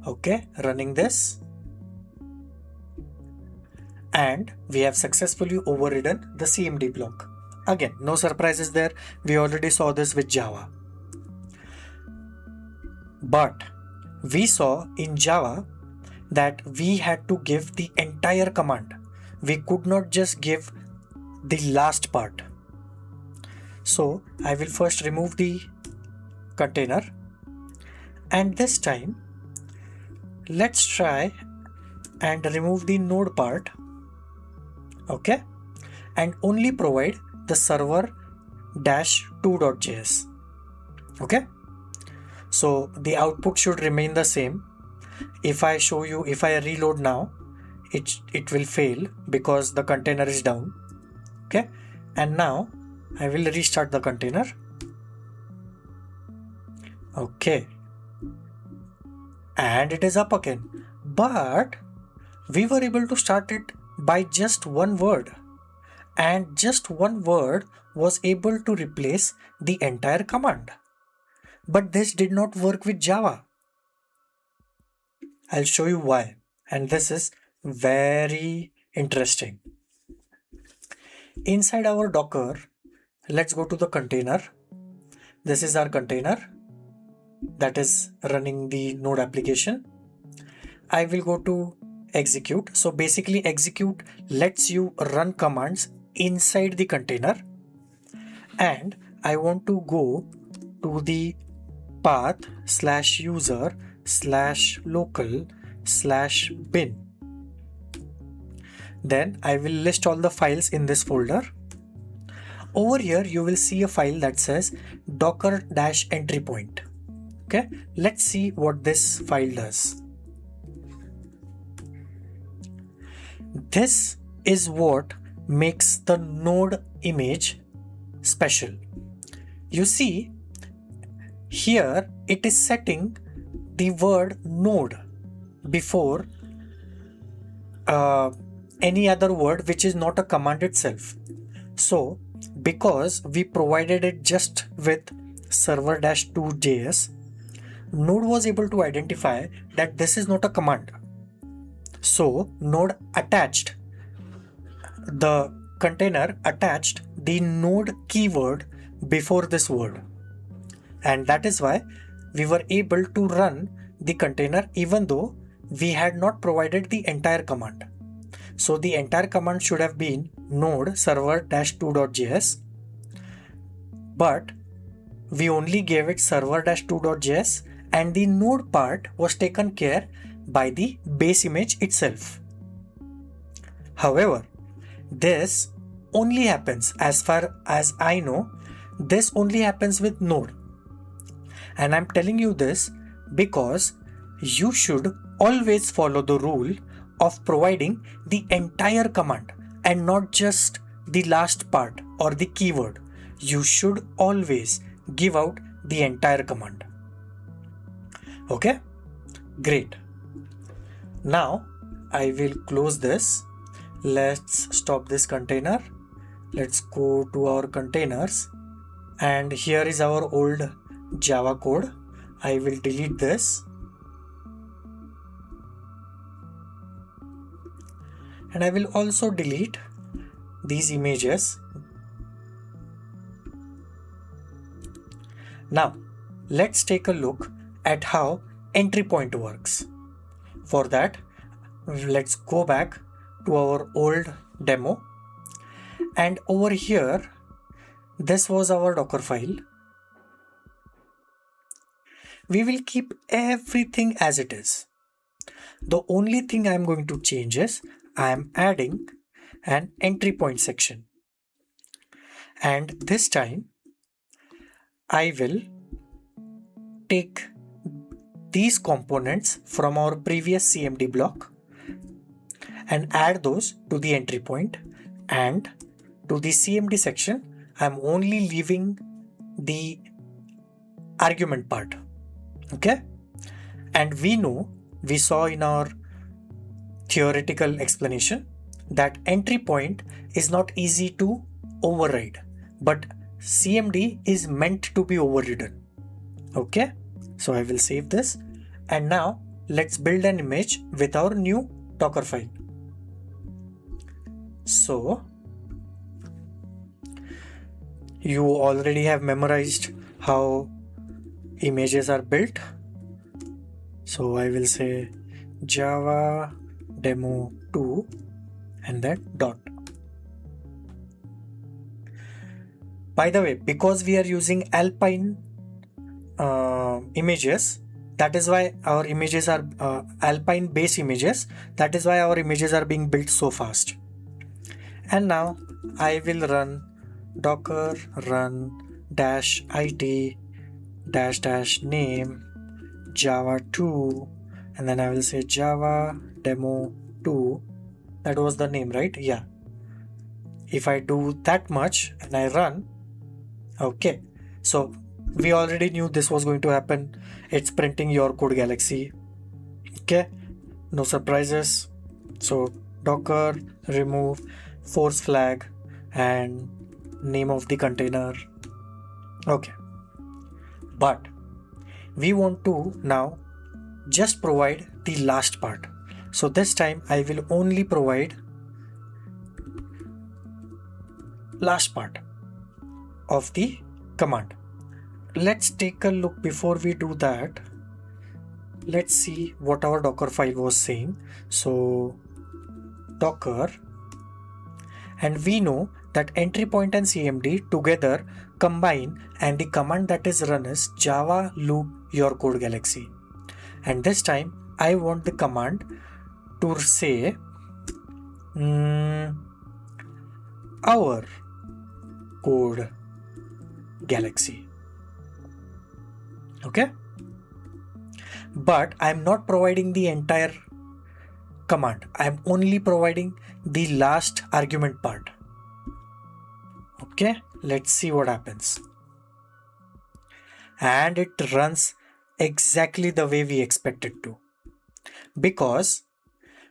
Okay, running this, and we have successfully overridden the CMD block. Again, no surprises there, we already saw this with Java. But we saw in Java that we had to give the entire command. We could not just give the last part. So I will first remove the container, and this time let's try and remove the node part. Okay, and only provide the server-2.js. Okay, so the output should remain the same. If I show you, if I reload now, it will fail because the container is down. Okay, and now I will restart the container. Okay, and it is up again, but we were able to start it by just one word, and just one word was able to replace the entire command. But this did not work with Java. I'll show you why, and this is very interesting. Inside our Docker, let's go to the container. This is our container that is running the node application. I will go to execute. So basically execute lets you run commands inside the container, and I want to go to the path /user/local/bin. Then I will list all the files in this folder. Over here, you will see a file that says docker-entry point. Okay, let's see what this file does. This is what makes the node image special. You see, here it is setting the word node before any other word which is not a command itself. So because we provided it just with server-2.js, node was able to identify that this is not a command. So node attached, the container attached the node keyword before this word. And that is why we were able to run the container even though we had not provided the entire command. So the entire command should have been node server-2.js, but we only gave it server-2.js, and the node part was taken care by the base image itself. However, this only happens, as far as I know, this only happens with node. And I'm telling you this because you should always follow the rule of providing the entire command and not just the last part or the keyword. You should always give out the entire command. Okay, great. Now I will close this. Let's stop this container. Let's go to our containers, and here is our old Java code. I will delete this. And I will also delete these images. Now, let's take a look at how entry point works. For that, let's go back to our old demo. And over here, this was our Dockerfile. We will keep everything as it is. The only thing I'm going to change is I am adding an entry point section. And this time I will take these components from our previous CMD block and add those to the entry point, and to the CMD section I'm only leaving the argument part. Okay, and we saw in our theoretical explanation that entry point is not easy to override, but CMD is meant to be overridden. Okay, so I will save this, and now let's build an image with our new Dockerfile. So you already have memorized how images are built. So I will say Java demo 2 and then dot. By the way, because we are using Alpine images, that is why our images are Alpine base images. That is why our images are being built so fast. And now I will run docker run -it -name java 2, and then I will say Java demo 2. That was the name, right? Yeah. If I do that much and I run, okay, so we already knew this was going to happen. It's printing your code galaxy. Okay, no surprises. So docker remove force flag and name of the container. Okay, but we want to now just provide the last part. So this time I will only provide last part of the command. Let's take a look. Before we do that, let's see what our Dockerfile was saying. So docker, and we know that entry point and CMD together combine, and the command that is run is java loop your code galaxy. And this time I want the command to say our code galaxy. Okay, but I'm not providing the entire command. I'm only providing the last argument part. Okay, let's see what happens. And it runs exactly the way we expect it to, because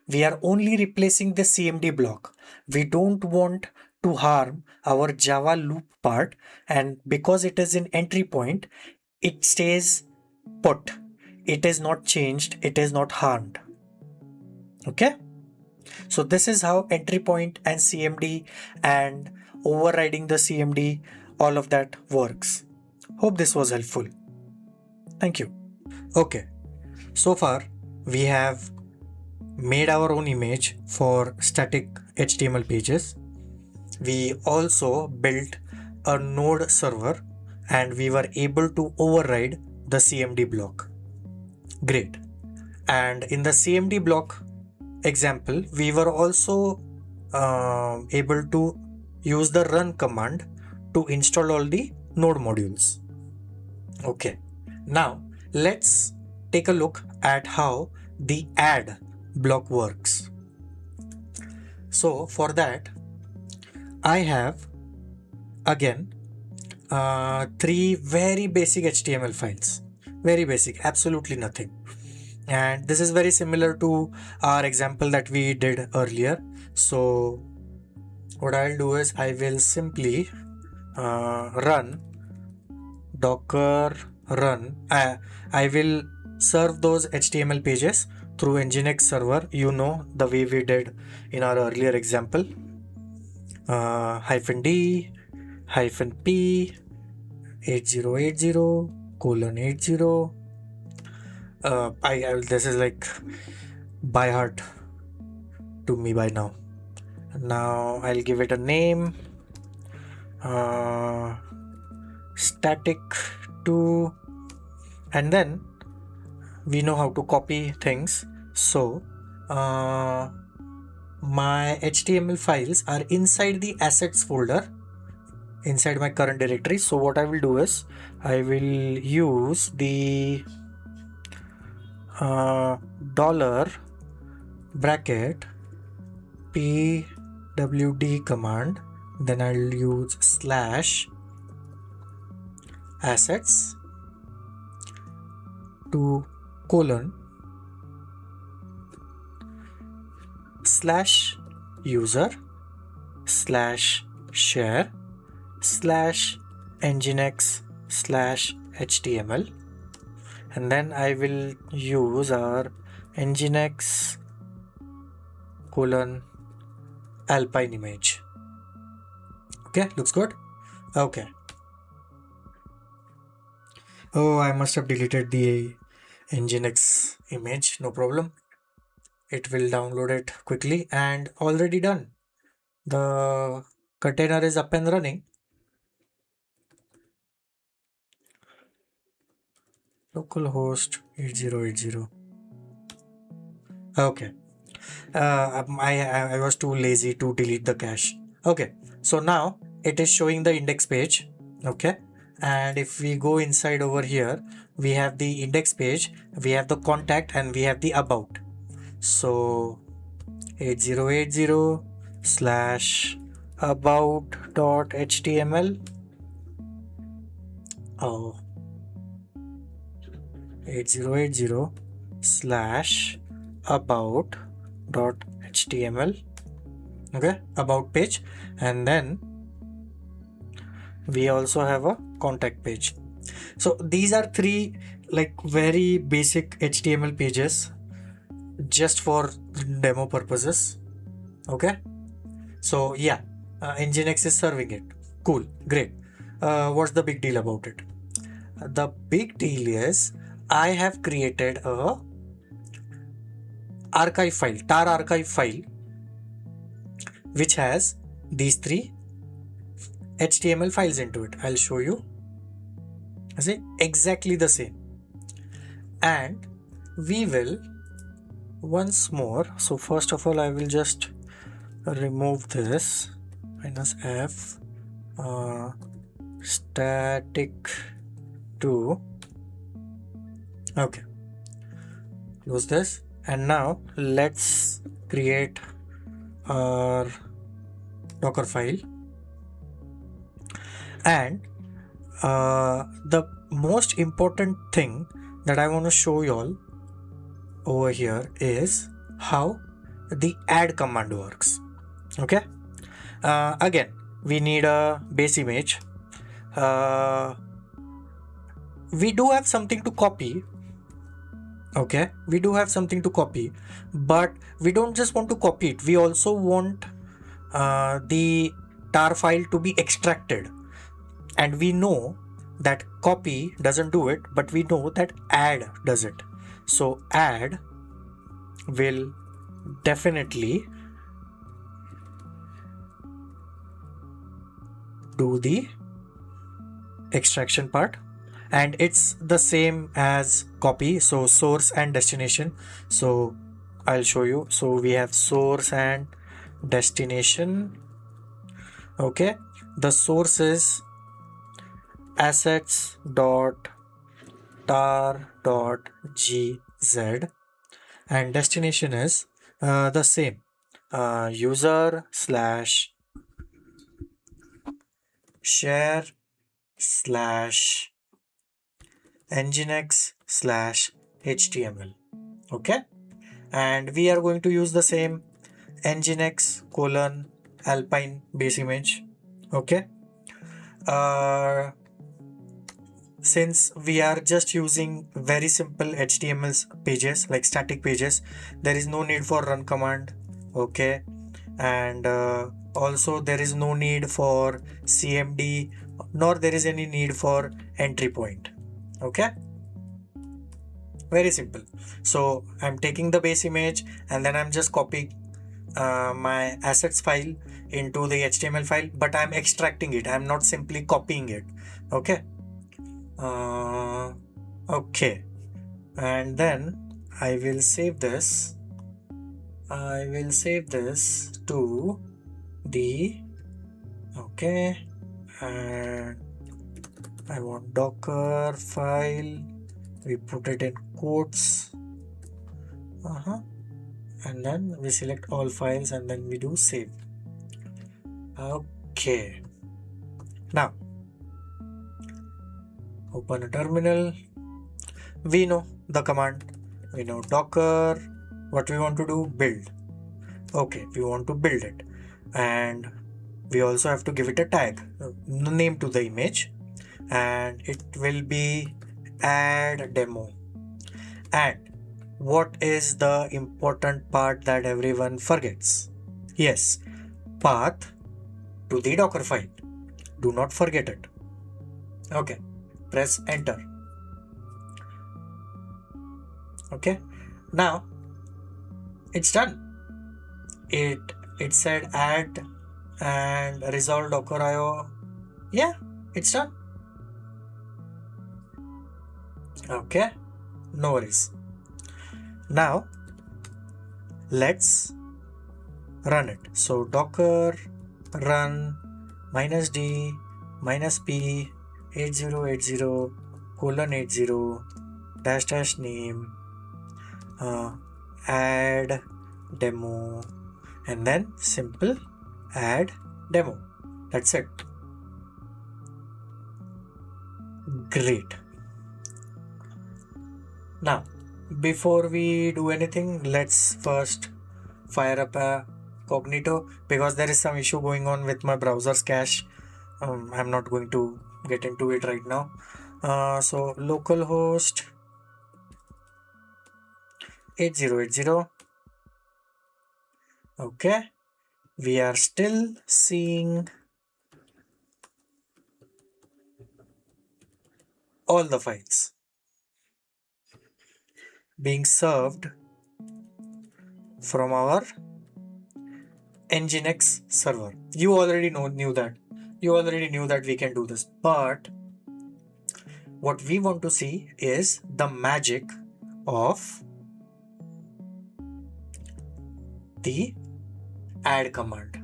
we are only replacing the CMD block. We don't want to harm our Java loop part, and because it is an entry point, it stays put. It is not changed, it is not harmed. Okay, so this is how entry point and CMD and overriding the CMD, all of that works. Hope this was helpful. Thank you. Okay, so far we have made our own image for static HTML pages. We also built a node server and we were able to override the CMD block. Great. And in the CMD block example, we were also able to use the run command to install all the node modules. Okay, now let's take a look at how the add block works. So for that, I have again three very basic HTML files. Very basic, absolutely nothing. And this is very similar to our example that we did earlier. So what I'll do is I will simply run docker run. I will serve those HTML pages through Nginx server, the way we did in our earlier example. -d -p 8080:80. This is like by heart to me by now. Now I'll give it a name, static 2, and then we know how to copy things. So my HTML files are inside the assets folder inside my current directory. So what I will do is I will use the dollar bracket pwd command, then I'll use slash assets to colon slash user slash share slash nginx slash html, and then I will use our nginx colon alpine image. Okay, looks good. Okay. Oh, I must have deleted the nginx image. No problem. It will download it quickly, and already done. The container is up and running. Localhost 8080. Okay. I was too lazy to delete the cache. Okay, so now it is showing the index page. Okay, and if we go inside over here, we have the index page, we have the contact, and we have the about. So 8080 slash about.html. Oh, 8080 slash about.html. Okay, about page, and then we also have a contact page. So these are three like very basic HTML pages just for demo purposes. Okay, so yeah, Nginx is serving it. Cool, great. What's the big deal about it? The big deal is I have created a archive file, tar archive file, which has these three HTML files into it. I'll show you. I say exactly the same, and we will once more. So first of all, I will just remove this -f static 2. Okay, close this, and now let's create our Docker file. And the most important thing that I want to show you all over here is how the add command works. Okay, again we need a base image. We do have something to copy. Okay, we do have something to copy, but we don't just want to copy it, we also want the tar file to be extracted. And we know that copy doesn't do it, but we know that add does it. So add will definitely do the extraction part, and it's the same as copy, so source and destination. So I'll show you. So we have source and destination. Okay, the source is assets.tar.gz and destination is the same, user slash share slash nginx slash html. Okay, and we are going to use the same nginx colon alpine base image. Okay, since we are just using very simple HTML pages, like static pages, there is no need for run command. Okay, and also there is no need for cmd, nor there is any need for entry point. Okay, very simple. So I'm taking the base image and then I'm just copying my assets file into the HTML file, but I'm extracting it, I'm not simply copying it. Okay, okay, and then I will save this to the, okay, and I want Docker file, we put it in quotes, and then we select all files and then we do save. Okay, now open a terminal. We know the command, we know Docker, what we want to do, build. Okay, we want to build it, and we also have to give it a tag, name to the image, and it will be add demo. And what is the important part that everyone forgets? Yes, path to the Docker file. Do not forget it. Okay, press enter. Okay, now it's done. It said add and resolve Docker IO. Yeah, it's done. Okay, no worries. Now let's run it. So docker run -d -p 8080:80 -- name add demo, and then simple add demo. That's it. Great. Now before we do anything, let's first fire up a Cognito, because there is some issue going on with my browser's cache. I'm not going to get into it right now. So localhost 8080. Okay, we are still seeing all the files being served from our nginx server. You already knew that. You already knew that we can do this, but what we want to see is the magic of the add command.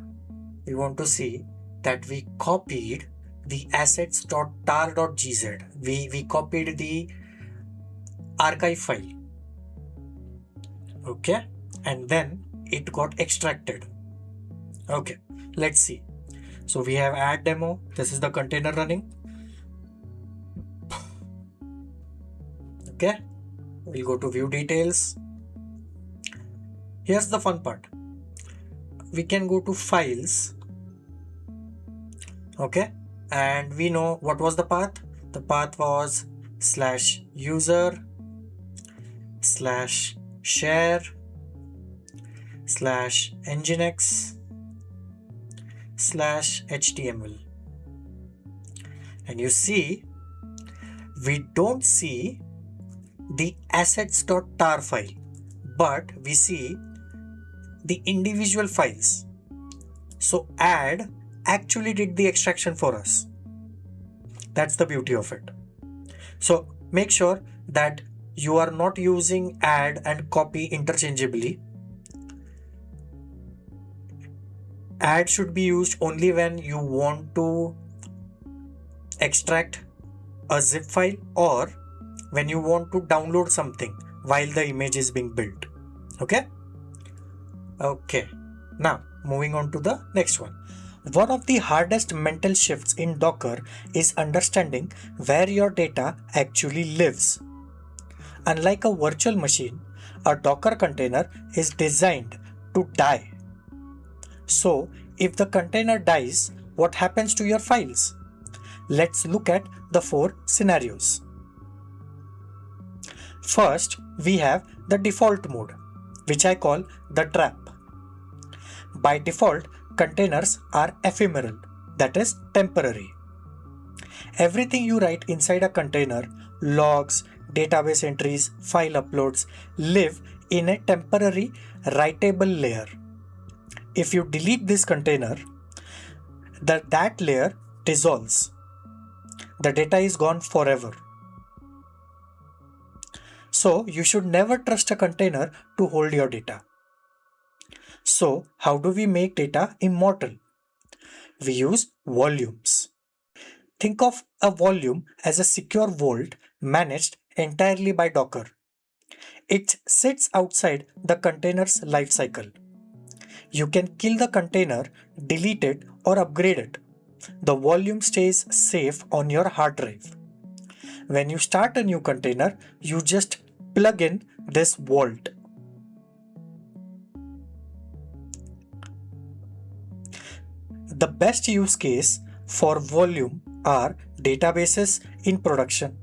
We want to see that we copied the assets.tar.gz. We copied the archive file. Okay, and then it got extracted. Okay, let's see. So we have add demo. This is the container running. Okay, we'll go to view details. Here's the fun part. We can go to files. Okay, and we know what was the path. The path was /user /share /nginx /html. And you see, we don't see the assets.tar file, but we see the individual files. So add actually did the extraction for us. That's the beauty of it. So make sure that you are not using add and copy interchangeably. Add should be used only when you want to extract a zip file or when you want to download something while the image is being built. Okay? Okay. Now, moving on to the next one. One of the hardest mental shifts in Docker is understanding where your data actually lives. Unlike a virtual machine, a Docker container is designed to die. So, if the container dies, what happens to your files? Let's look at the 4 scenarios. First, we have the default mode, which I call the trap. By default, containers are ephemeral, that is temporary. Everything you write inside a container, logs, database entries, file uploads, live in a temporary writable layer. If you delete this container, that layer dissolves. The data is gone forever. So you should never trust a container to hold your data. So how do we make data immortal? We use volumes. Think of a volume as a secure vault managed entirely by Docker. It sits outside the container's lifecycle. You can kill the container, delete it, or upgrade it. The volume stays safe on your hard drive. When you start a new container, you just plug in this vault. The best use case for volume are databases in production.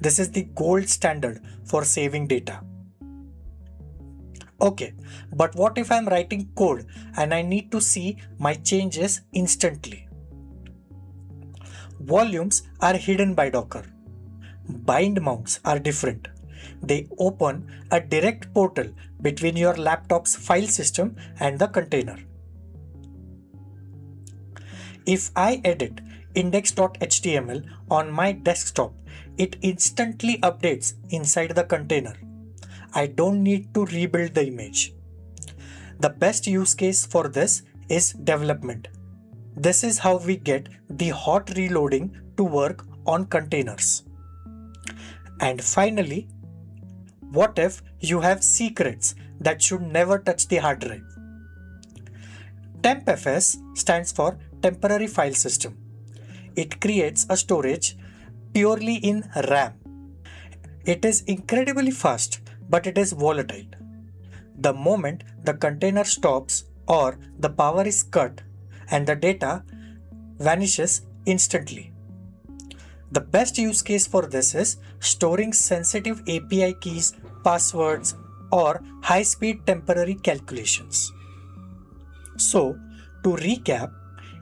This is the gold standard for saving data. Okay, but what if I'm writing code and I need to see my changes instantly? Volumes are hidden by Docker. Bind mounts are different. They open a direct portal between your laptop's file system and the container. If I edit index.html on my desktop, it instantly updates inside the container. I don't need to rebuild the image. The best use case for this is development. This is how we get the hot reloading to work on containers. And finally, what if you have secrets that should never touch the hard drive? TempFS stands for Temporary File System. It creates a storage purely in RAM. It is incredibly fast, but it is volatile. The moment the container stops or the power is cut and the data vanishes instantly. The best use case for this is storing sensitive API keys, passwords, or high-speed temporary calculations. So, to recap,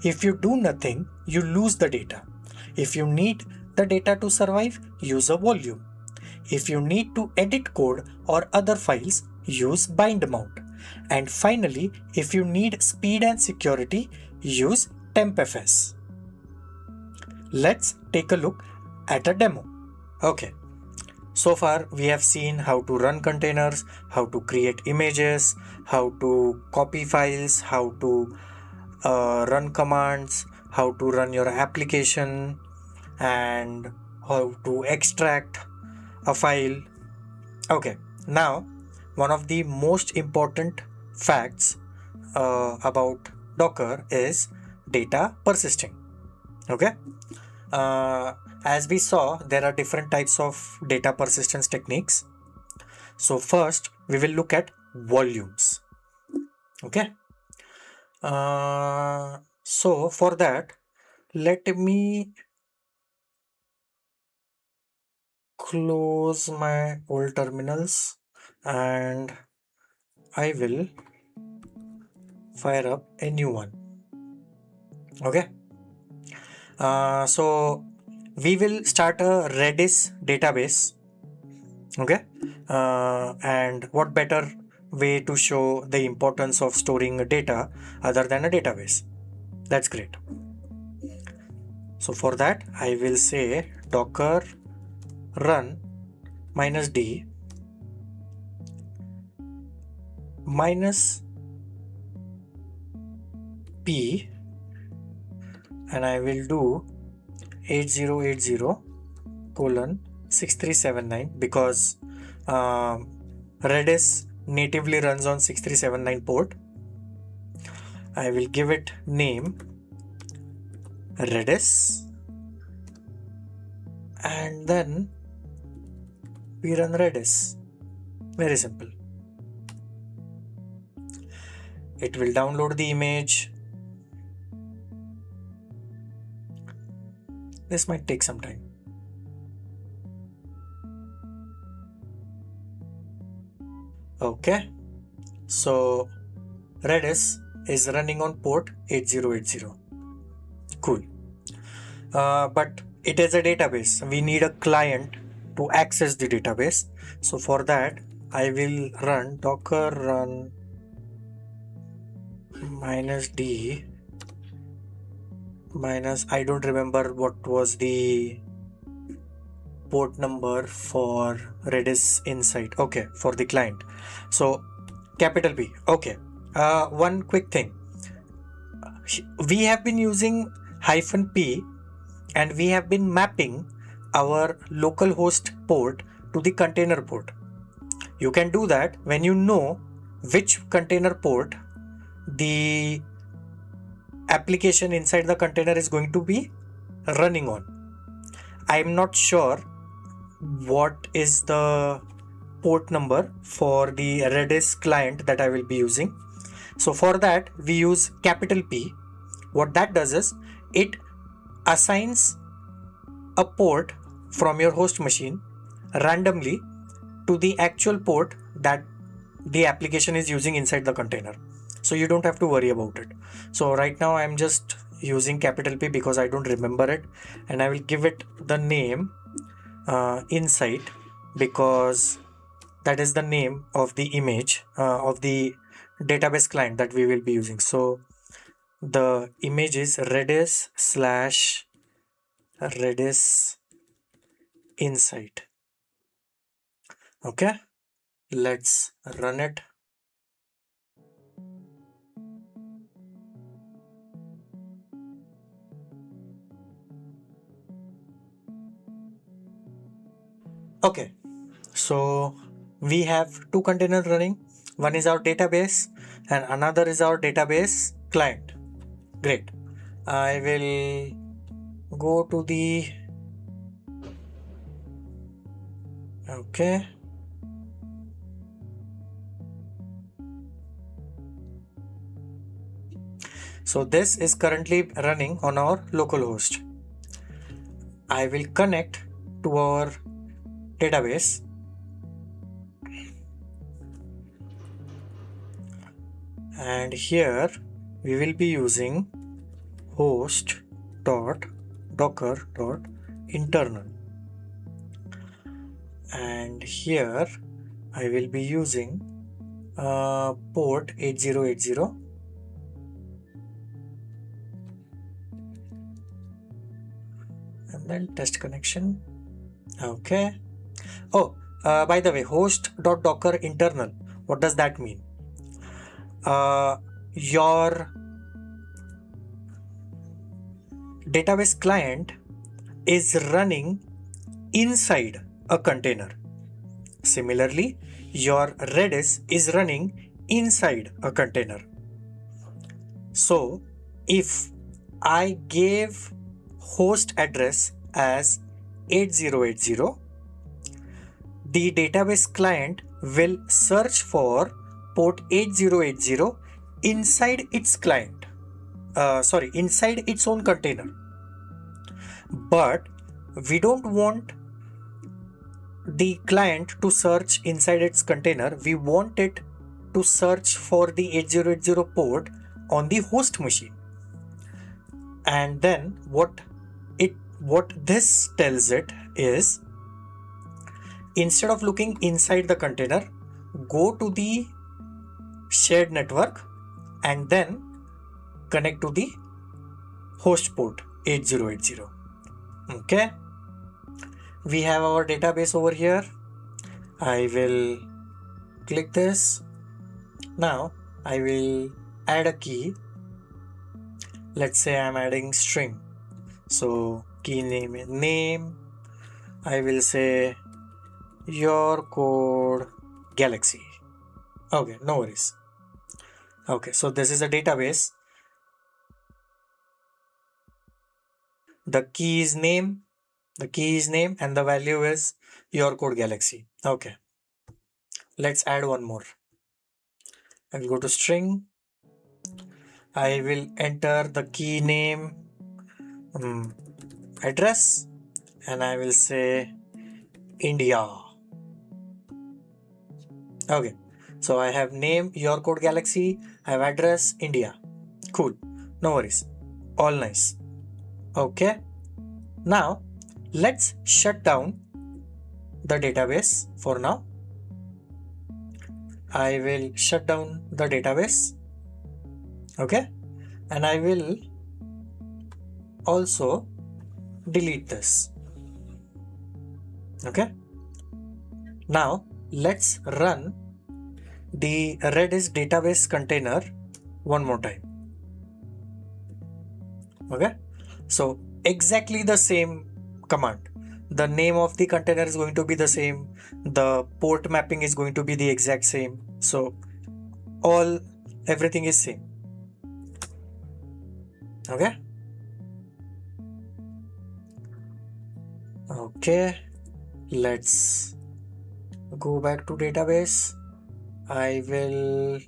if you do nothing, you lose the data. If you need the data to survive, use a volume. If you need to edit code or other files, use bind mount. And finally, if you need speed and security, use tempfs. Let's take a look at a demo. Okay, So far, we have seen how to run containers, how to create images, how to copy files, how to run commands, how to run your application, and how to extract a file. Okay, now one of the most important facts about Docker is data persisting. Okay, as we saw, there are different types of data persistence techniques. So first, we will look at volumes. Okay. So for that, let me close my old terminals and I will fire up a new one. Okay. So we will start a Redis database. Okay. And what better way to show the importance of storing data other than a database? That's great. So for that, I will say docker run -d -p, and I will do 8080:6379 because Redis natively runs on 6379 port. I will give it name Redis, and then we run Redis. Very simple. It will download the image. This might take some time. Okay, so Redis is running on port 8080. Cool. But it is a database. We need a client to access the database. So for that, I will run docker run -d minus, I don't remember what was the port number for Redis Insight. Okay, for the client. So capital P. Okay. One quick thing. We have been using -p and we have been mapping our localhost port to the container port. You can do that when you know which container port the application inside the container is going to be running on. I'm not sure what is the port number for the Redis client that I will be using. So for that, we use capital P. What that does is it assigns a port from your host machine randomly to the actual port that the application is using inside the container. So you don't have to worry about it. So right now I'm just using capital P because I don't remember it, and I will give it the name Insight because that is the name of the image of the database client that we will be using. So the image is Redis Insight. Okay, let's run it. Okay, so we have two containers running. One is our database and another is our database client. Great. I will go to the okay. So this is currently running on our localhost. I will connect to our database and here we will be using host.docker.internal, and here I will be using port 8080 and then test connection. Okay, Oh, by the way, host.docker internal. What does that mean? Your database client is running inside a container. Similarly, your Redis is running inside a container. So, if I gave host address as 8080, the database client will search for port 8080 inside its client. Inside its own container. But we don't want the client to search inside its container. We want it to search for the 8080 port on the host machine. And then what this tells it is, instead of looking inside the container, go to the shared network and then connect to the host port 8080. Okay, we have our database over here. I will click this. Now I will add a key. Let's say I'm adding string. So key name is name. I will say your code galaxy. Okay, no worries. Okay, so this is a database. The key is name. The key is name and the value is your code galaxy. Okay, let's add one more. I will go to string. I will enter the key name, address, and I will say India. Okay, so I have name, your code galaxy, I have address, India. Cool, no worries, all nice. Okay, now let's shut down the database for now. I will shut down the database. Okay, and I will also delete this. Okay, now let's run the Redis database container one more time. Okay, so exactly the same command. The name of the container is going to be the same. The port mapping is going to be the exact same. So everything is same. Okay. Okay, let's go back to database. I will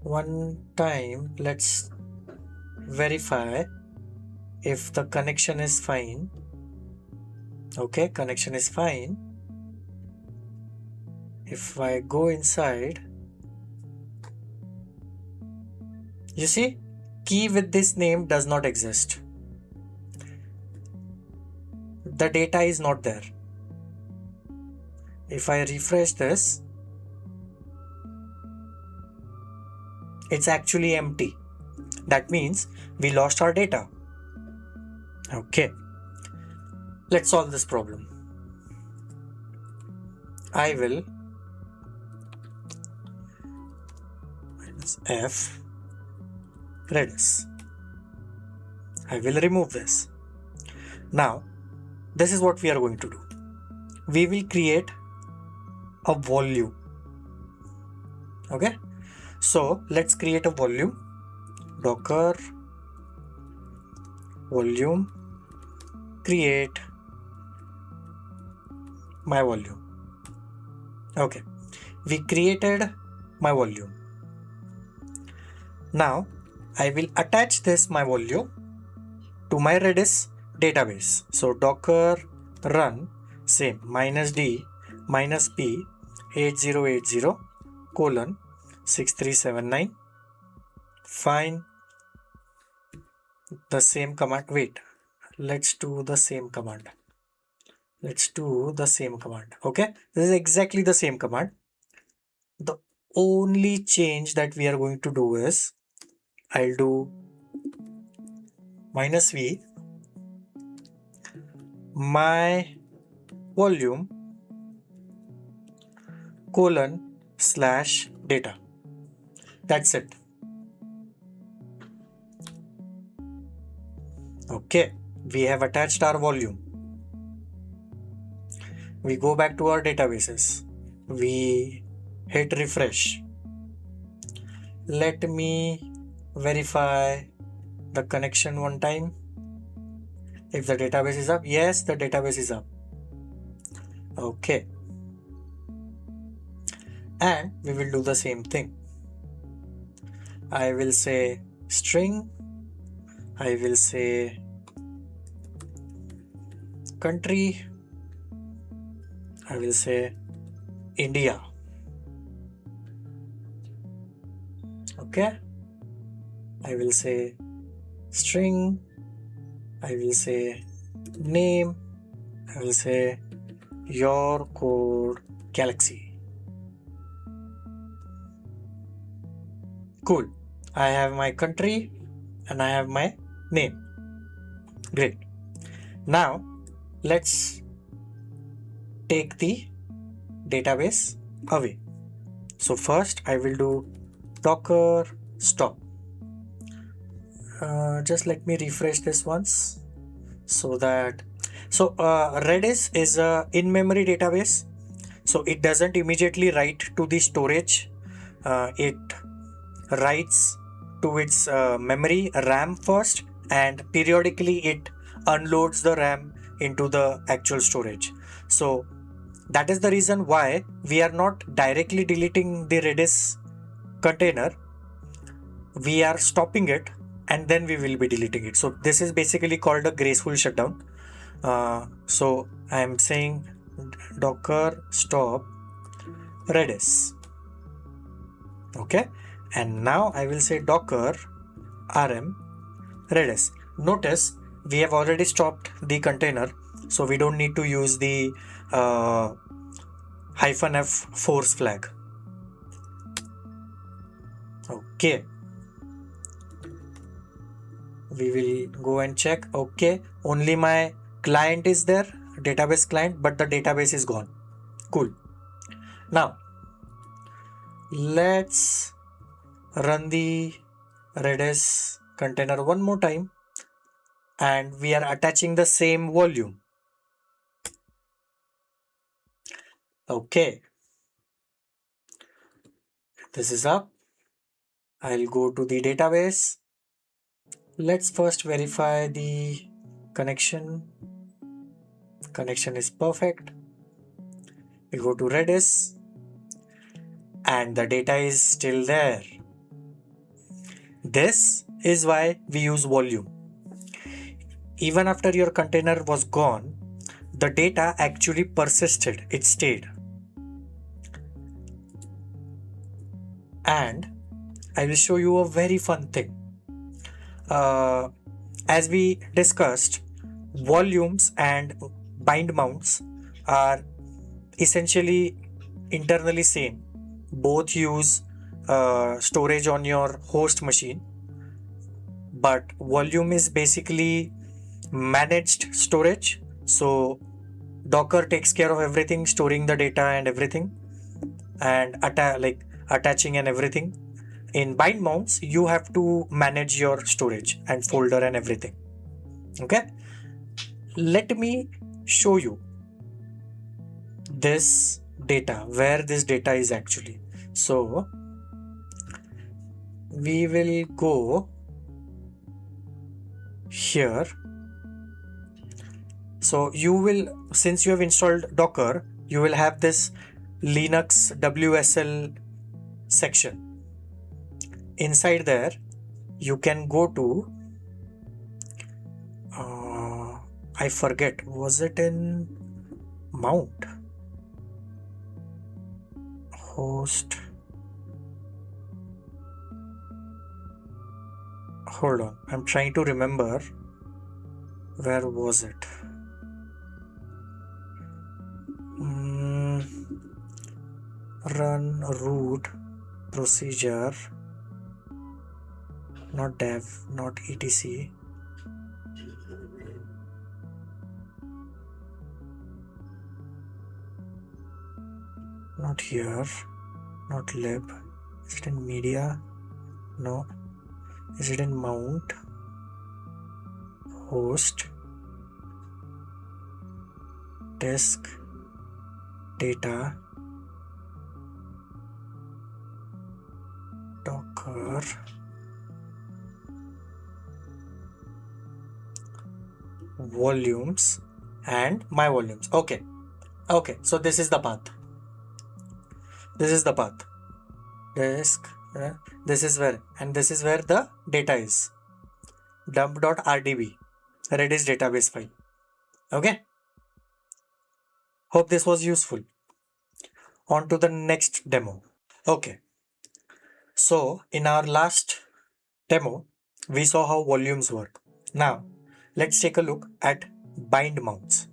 one time, let's verify if the connection is fine. Okay, connection is fine. If I go inside, you see, key with this name does not exist. The data is not there. If I refresh this, it's actually empty. That means we lost our data. Okay, let's solve this problem. I will F Redis. I will remove this. Now, this is what we are going to do. We will create a volume. Okay, so let's create a volume. Docker volume create my volume. Okay, we created my volume. Now I will attach this my volume to my Redis database. So docker run same -d -p 8080 :6379 find the same command. Wait, let's do the same command. Okay, this is exactly the same command. The only change that we are going to do is I'll do -v my volume :/data. That's it. Okay, we have attached our volume. We go back to our databases. We hit refresh. Let me verify the connection one time. If the database is up, yes, the database is up. Okay. And we will do the same thing. I will say string. I will say country. I will say India. Okay. I will say string. I will say name. I will say your code galaxy. Cool. I have my country and I have my name. Great. Now let's take the database away. So first I will do docker stop. Just let me refresh this once so that Redis is a in-memory database, so it doesn't immediately write to the storage. It writes to its memory RAM first, and periodically it unloads the RAM into the actual storage. So that is the reason why we are not directly deleting the Redis container. We are stopping it and then we will be deleting it. So this is basically called a graceful shutdown. So I am saying docker stop Redis. Okay, and now I will say docker rm Redis. Notice we have already stopped the container, so we don't need to use the -f force flag. Okay, we will go and check. Okay, only my client is there, database client, but the database is gone. Cool. Now let's run the Redis container one more time, and we are attaching the same volume. Okay, this is up. I'll go to the database. Let's first verify the connection. Connection is perfect. We go to Redis and the data is still there. This is why we use volume. Even after your container was gone, the data actually persisted, it stayed. And I will show you a very fun thing. As we discussed, volumes and bind mounts are essentially internally same. Both use storage on your host machine, but volume is basically managed storage. So Docker takes care of everything, storing the data and everything, and attaching and everything. In bind mounts, you have to manage your storage and folder and everything. Okay, let me show you this data, where this data is actually. So we will go here. So you will, since you have installed Docker, you will have this Linux WSL section. Inside there, you can go to, I forget, was it in mount? Host. Hold on, I'm trying to remember. Where was it? Run root procedure, not dev, not etc. Not here, not lib. Is it in media? No. Is it in mount? Host, disk, data, Docker, volumes, and my volumes. Okay, so this is the path. Disk, this is where, and this is where the data is. Dump.rdb, Redis database file. Okay, hope this was useful. On to the next demo. Okay, so in our last demo, we saw how volumes work. Now, let's take a look at bind mounts.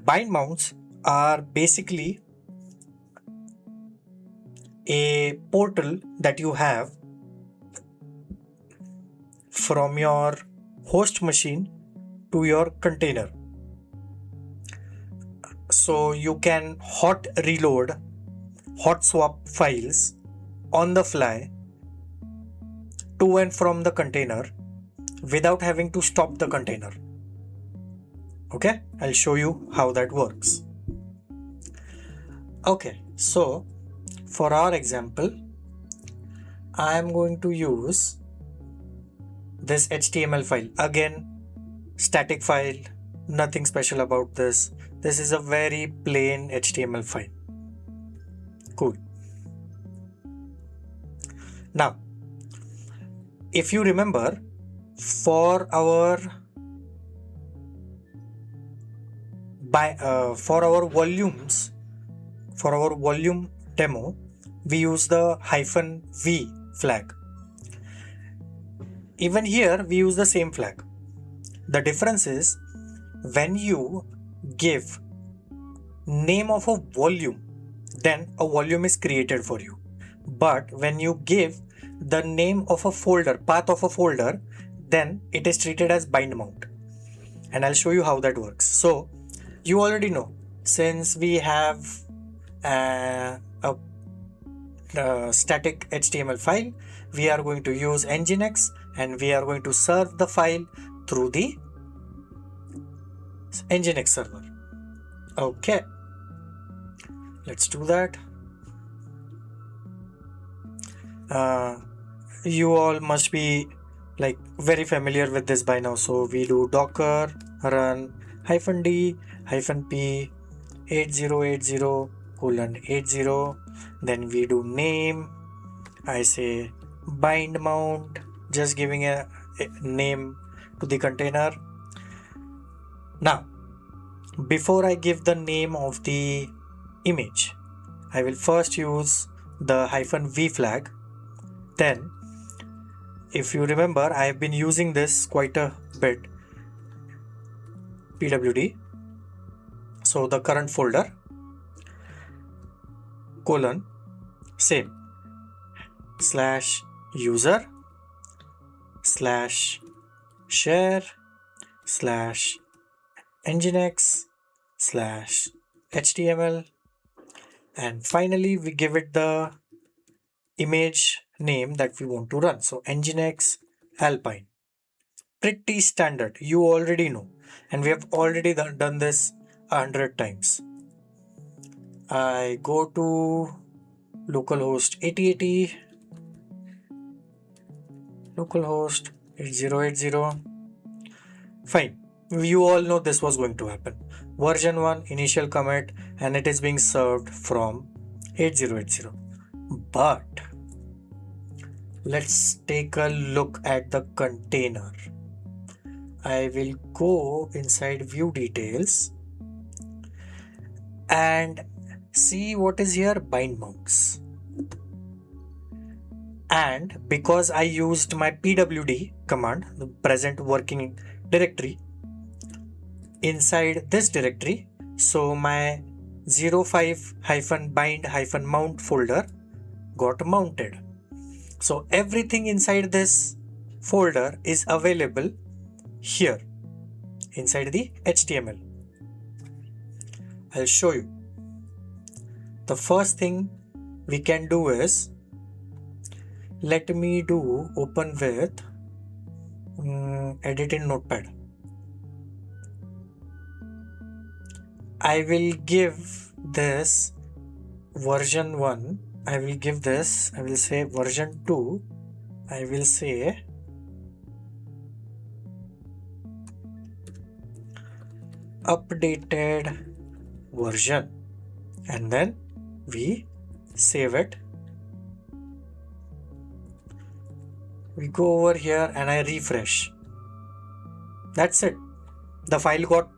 Bind mounts are basically a portal that you have from your host machine to your container. So you can hot swap files on the fly to and from the container without having to stop the container. Okay, I'll show you how that works. Okay, so for our example, I am going to use this HTML file. Again, static file, nothing special about this. This is a very plain HTML file. Cool. Now, if you remember, for our volumes, for our volume demo, we use the -v flag. Even here, we use the same flag. The difference is when you give name of a volume, then a volume is created for you. But when you give the name of a folder, path of a folder, then it is treated as bind mount. And I'll show you how that works. So you already know, since we have a static HTML file, we are going to use Nginx and we are going to serve the file through the Nginx server. Okay, let's do that. You all must be like very familiar with this by now. So we do docker run -d -p 8080:80. Then we do name. I say bind mount, just giving a name to the container. Now, before I give the name of the image, I will first use the -v flag. Then, if you remember, I have been using this quite a bit. pwd. So the current folder, same, /user /share /nginx /html, and finally we give it the image name that we want to run. So nginx alpine. Pretty standard, you already know, and we have already done this 100 times. I go to localhost 8080, localhost 8080. Fine, you all know this was going to happen. Version 1 initial commit, and it is being served from 8080. But let's take a look at the container. I will go inside view details and see what is here, bind mounts. And because I used my pwd command, the present working directory, inside this directory, so my 05-bind-mount folder got mounted. So everything inside this folder is available here inside the HTML. I'll show you. the first thing we can do is, let me do open with edit in Notepad. I will give this version 1. I will give this, I will say version 2. I will say updated version, and then we save it. We go over here and I refresh. That's it. The file got,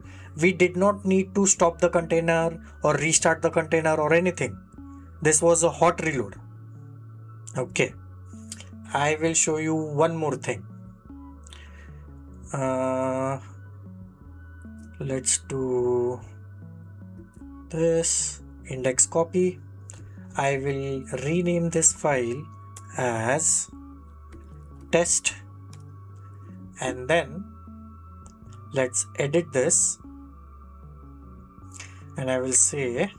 we did not need to stop the container or restart the container or anything. This was a hot reload. Okay. I will show you one more thing. Let's do this index copy. I will rename this file as test, and then let's edit this, and I will say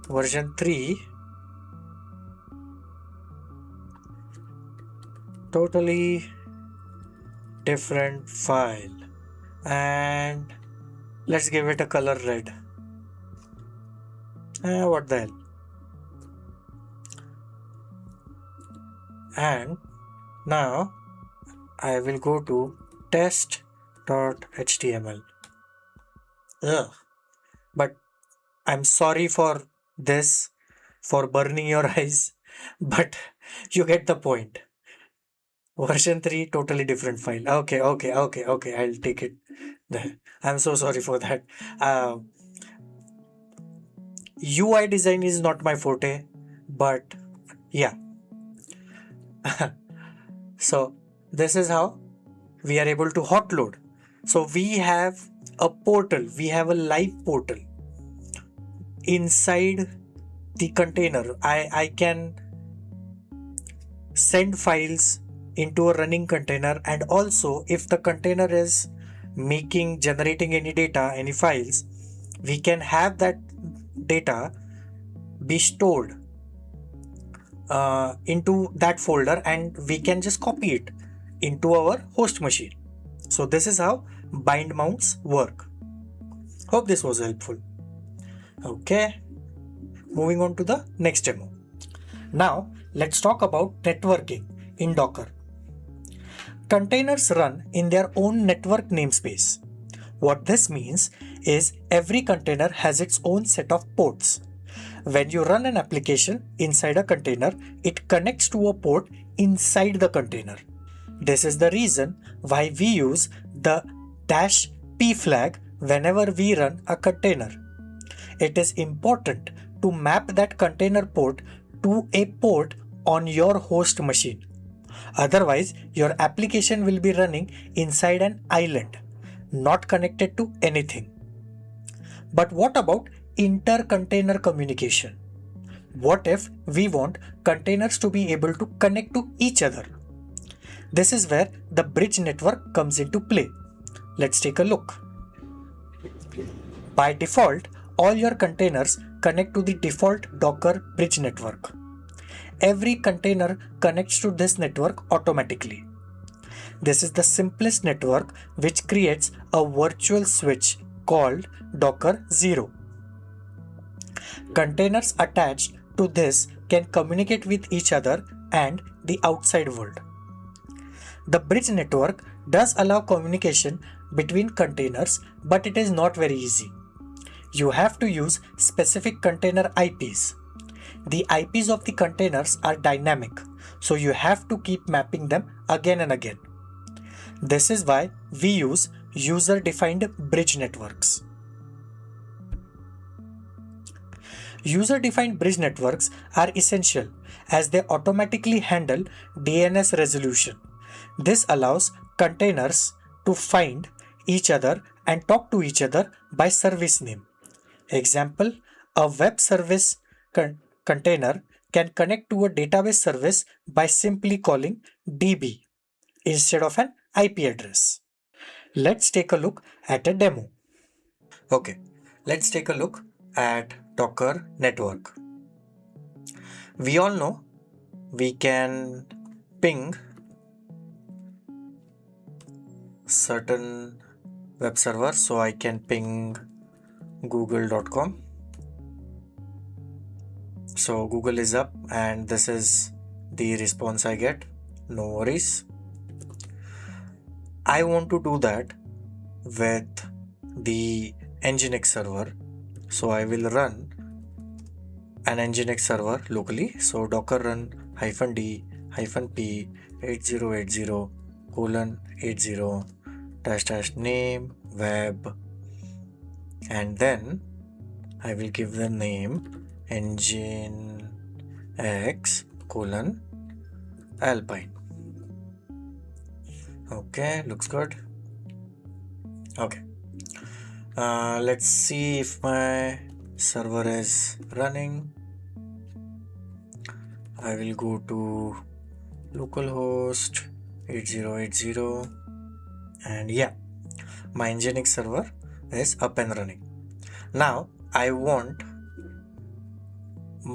version 3, totally different file, and let's give it a color red. What the hell. And now I will go to test.html. But I'm sorry for this, for burning your eyes, but you get the point. Version 3, totally different file. Okay, I'll take it. I'm so sorry for that. UI design is not my forte, but yeah. So this is how we are able to hot load. So we have a portal, we have a live portal inside the container. I can send files into a running container, and also if the container is generating any data, any files, we can have that data be stored into that folder, and we can just copy it into our host machine. So this is how bind mounts work. Hope this was helpful. Okay, moving on to the next demo. Now let's talk about networking in Docker. Containers run in their own network namespace. What this means is every container has its own set of ports. When you run an application inside a container, it connects to a port inside the container. This is the reason why we use the -p flag whenever we run a container. It is important to map that container port to a port on your host machine. Otherwise, your application will be running inside an island, not connected to anything. But what about inter-container communication? What if we want containers to be able to connect to each other? This is where the bridge network comes into play. Let's take a look. By default, all your containers connect to the default Docker bridge network. Every container connects to this network automatically. This is the simplest network, which creates a virtual switch called Docker 0. Containers attached to this can communicate with each other and the outside world. The bridge network does allow communication between containers, but it is not very easy. You have to use specific container IPs. The IPs of the containers are dynamic, so you have to keep mapping them again and again. This is why we use user-defined bridge networks. User-defined bridge networks are essential as they automatically handle DNS resolution. This allows containers to find each other and talk to each other by service name. Example, a web service container can connect to a database service by simply calling DB instead of an IP address. Let's take a look at a demo. Okay, let's take a look at Docker network. We all know we can ping certain web server, so I can ping google.com. So Google is up and this is the response I get. No worries. I want to do that with the Nginx server. So I will run an Nginx server locally. So docker run -d -p 8080:80 --name web, and then I will give the name nginx:alpine. Okay, looks good. Okay, let's see if my server is running. I will go to localhost 8080, and yeah, my Nginx server is up and running. Now I want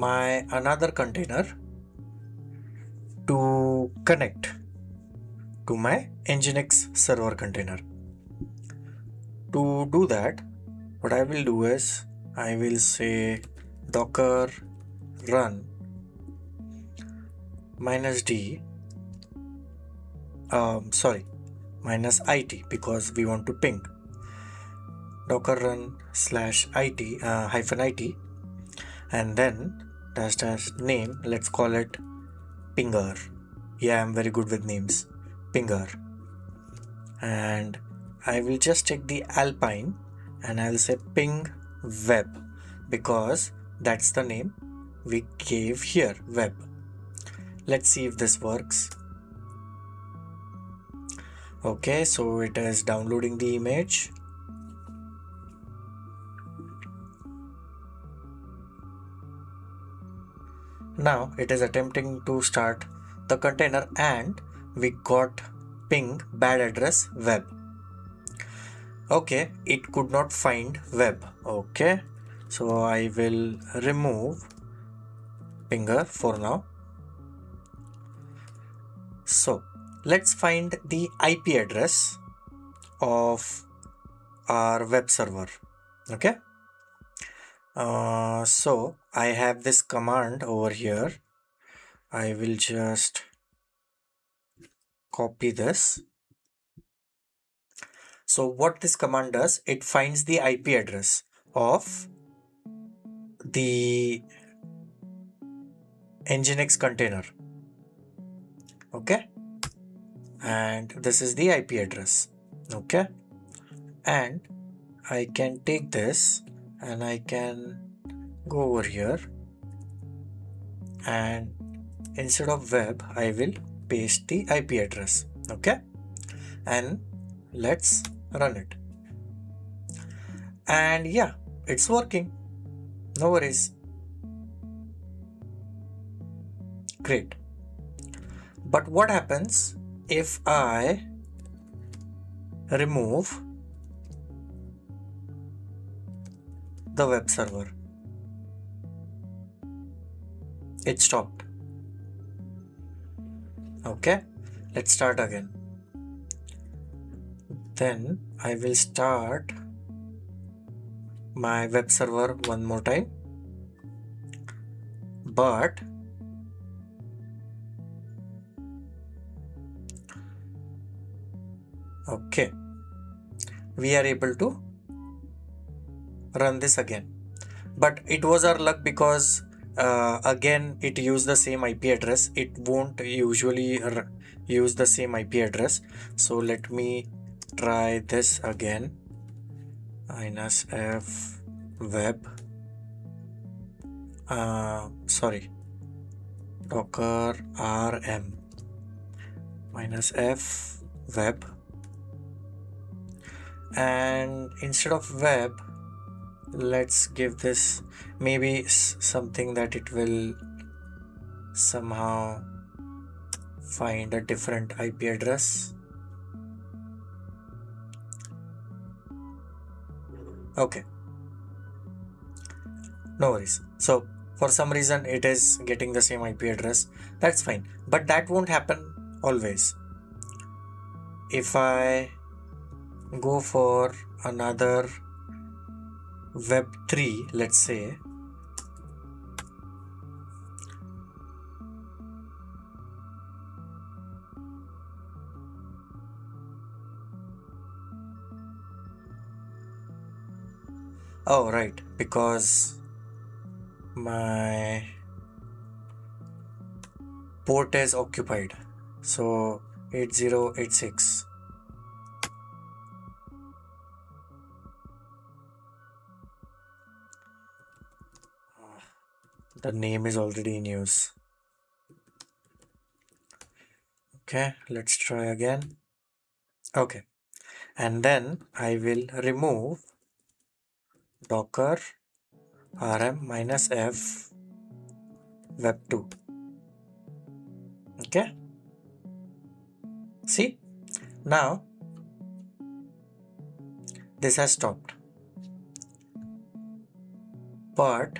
my another container to connect to my Nginx server container. To do that, what I will do is I will say docker run -d -it, because we want to ping. Docker run /it -it, and then --name, let's call it pinger. Yeah, I'm very good with names. Pinger. And I will just take the alpine and I'll say ping web, because that's the name we gave here, web. Let's see if this works. Okay, so it is downloading the image. Now it is attempting to start the container and we got ping bad address web. Okay, it could not find web. Okay, so I will remove pinger for now. So let's find the IP address of our web server. Okay, so I have this command over here. I will just copy this. So what this command does, it finds the IP address of the Nginx container. Okay, and this is the IP address. Okay, and I can take this and I can go over here, and instead of web I will paste the IP address. Okay, and let's run it, and yeah, it's working. No worries. Great. But what happens if I remove the web server? It stopped. Okay, let's start again. Then I will start my web server one more time, but okay, we are able to run this again. But it was our luck, because again it used the same IP address. It won't usually use the same IP address. So let me try this again. -f web, docker rm -f web, and instead of web, let's give this maybe something that it will somehow find a different IP address. Okay, no worries. So For some reason it is getting the same IP address. That's fine, but that won't happen always. If I go for another web3, let's say, oh right, because my port is occupied, so 8086. The name is already in use. Okay, let's try again. Okay, and then I will remove docker rm -f web2. Okay, see, now this has stopped. But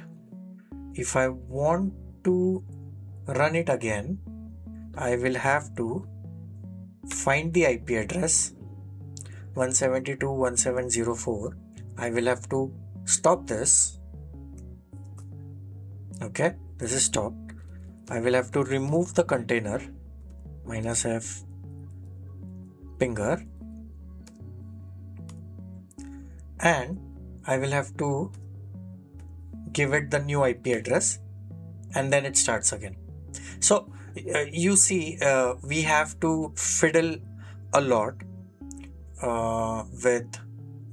if I want to run it again, I will have to find the IP address 172.170.4. I will have to stop this. Okay, this is stopped. I will have to remove the container -f pinger, and I will have to give it the new IP address, and then it starts again. So you see, we have to fiddle a lot with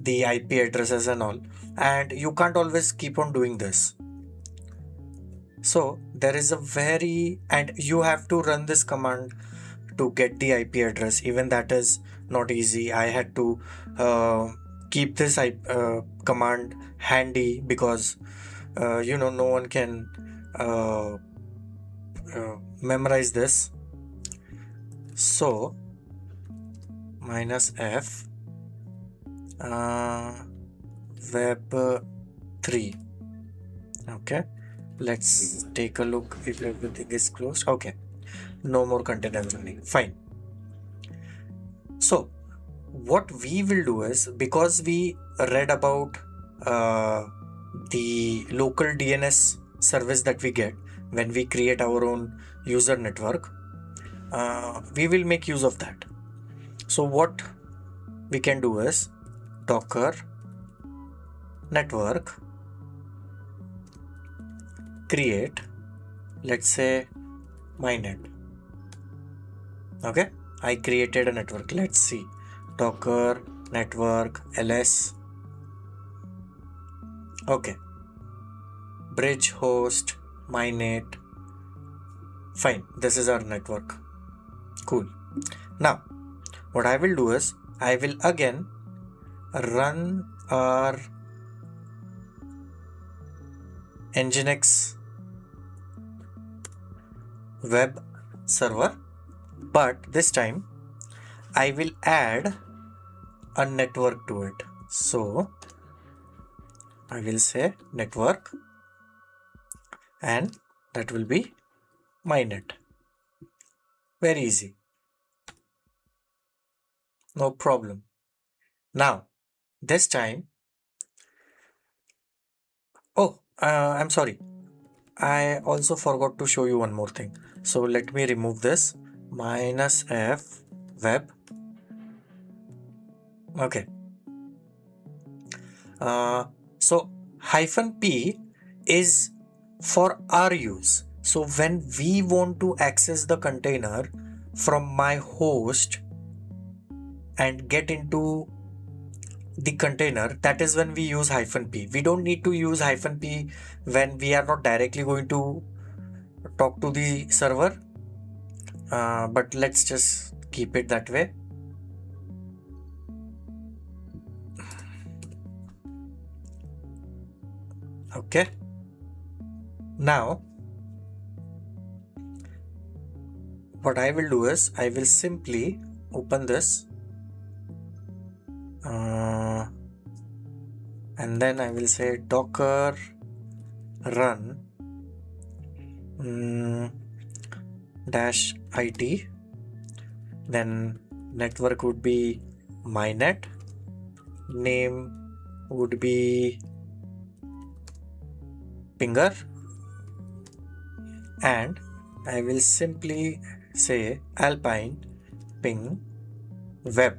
the IP addresses and all, and you can't always keep on doing this. So there is a and you have to run this command to get the IP address. Even that is not easy. I had to keep this command handy because no one can memorize this. So -f web3. Okay, let's take a look if everything is closed. Okay, no more containers running. Fine. So what we will do is, because we read about the local DNS service that we get when we create our own user network, we will make use of that. So what we can do is docker network create, let's say, mynet. Okay, I created a network. Let's see, docker network ls. Okay, bridge host mynet. Fine, this is our network. Cool. Now what I will do is I will again run our nginx web server, but this time I will add a network to it. So I will say network, and that will be mynet. Very easy, no problem. Now this time, I'm sorry, I also forgot to show you one more thing. So let me remove this -f web. Okay. So -p is for our use. So when we want to access the container from my host and get into the container, that is when we use -p. We don't need to use -p when we are not directly going to talk to the server, but let's just keep it that way. Okay, now what I will do is I will simply open this and then I will say docker run dash IT, then network would be mynet, name would be pinger, and I will simply say alpine ping web.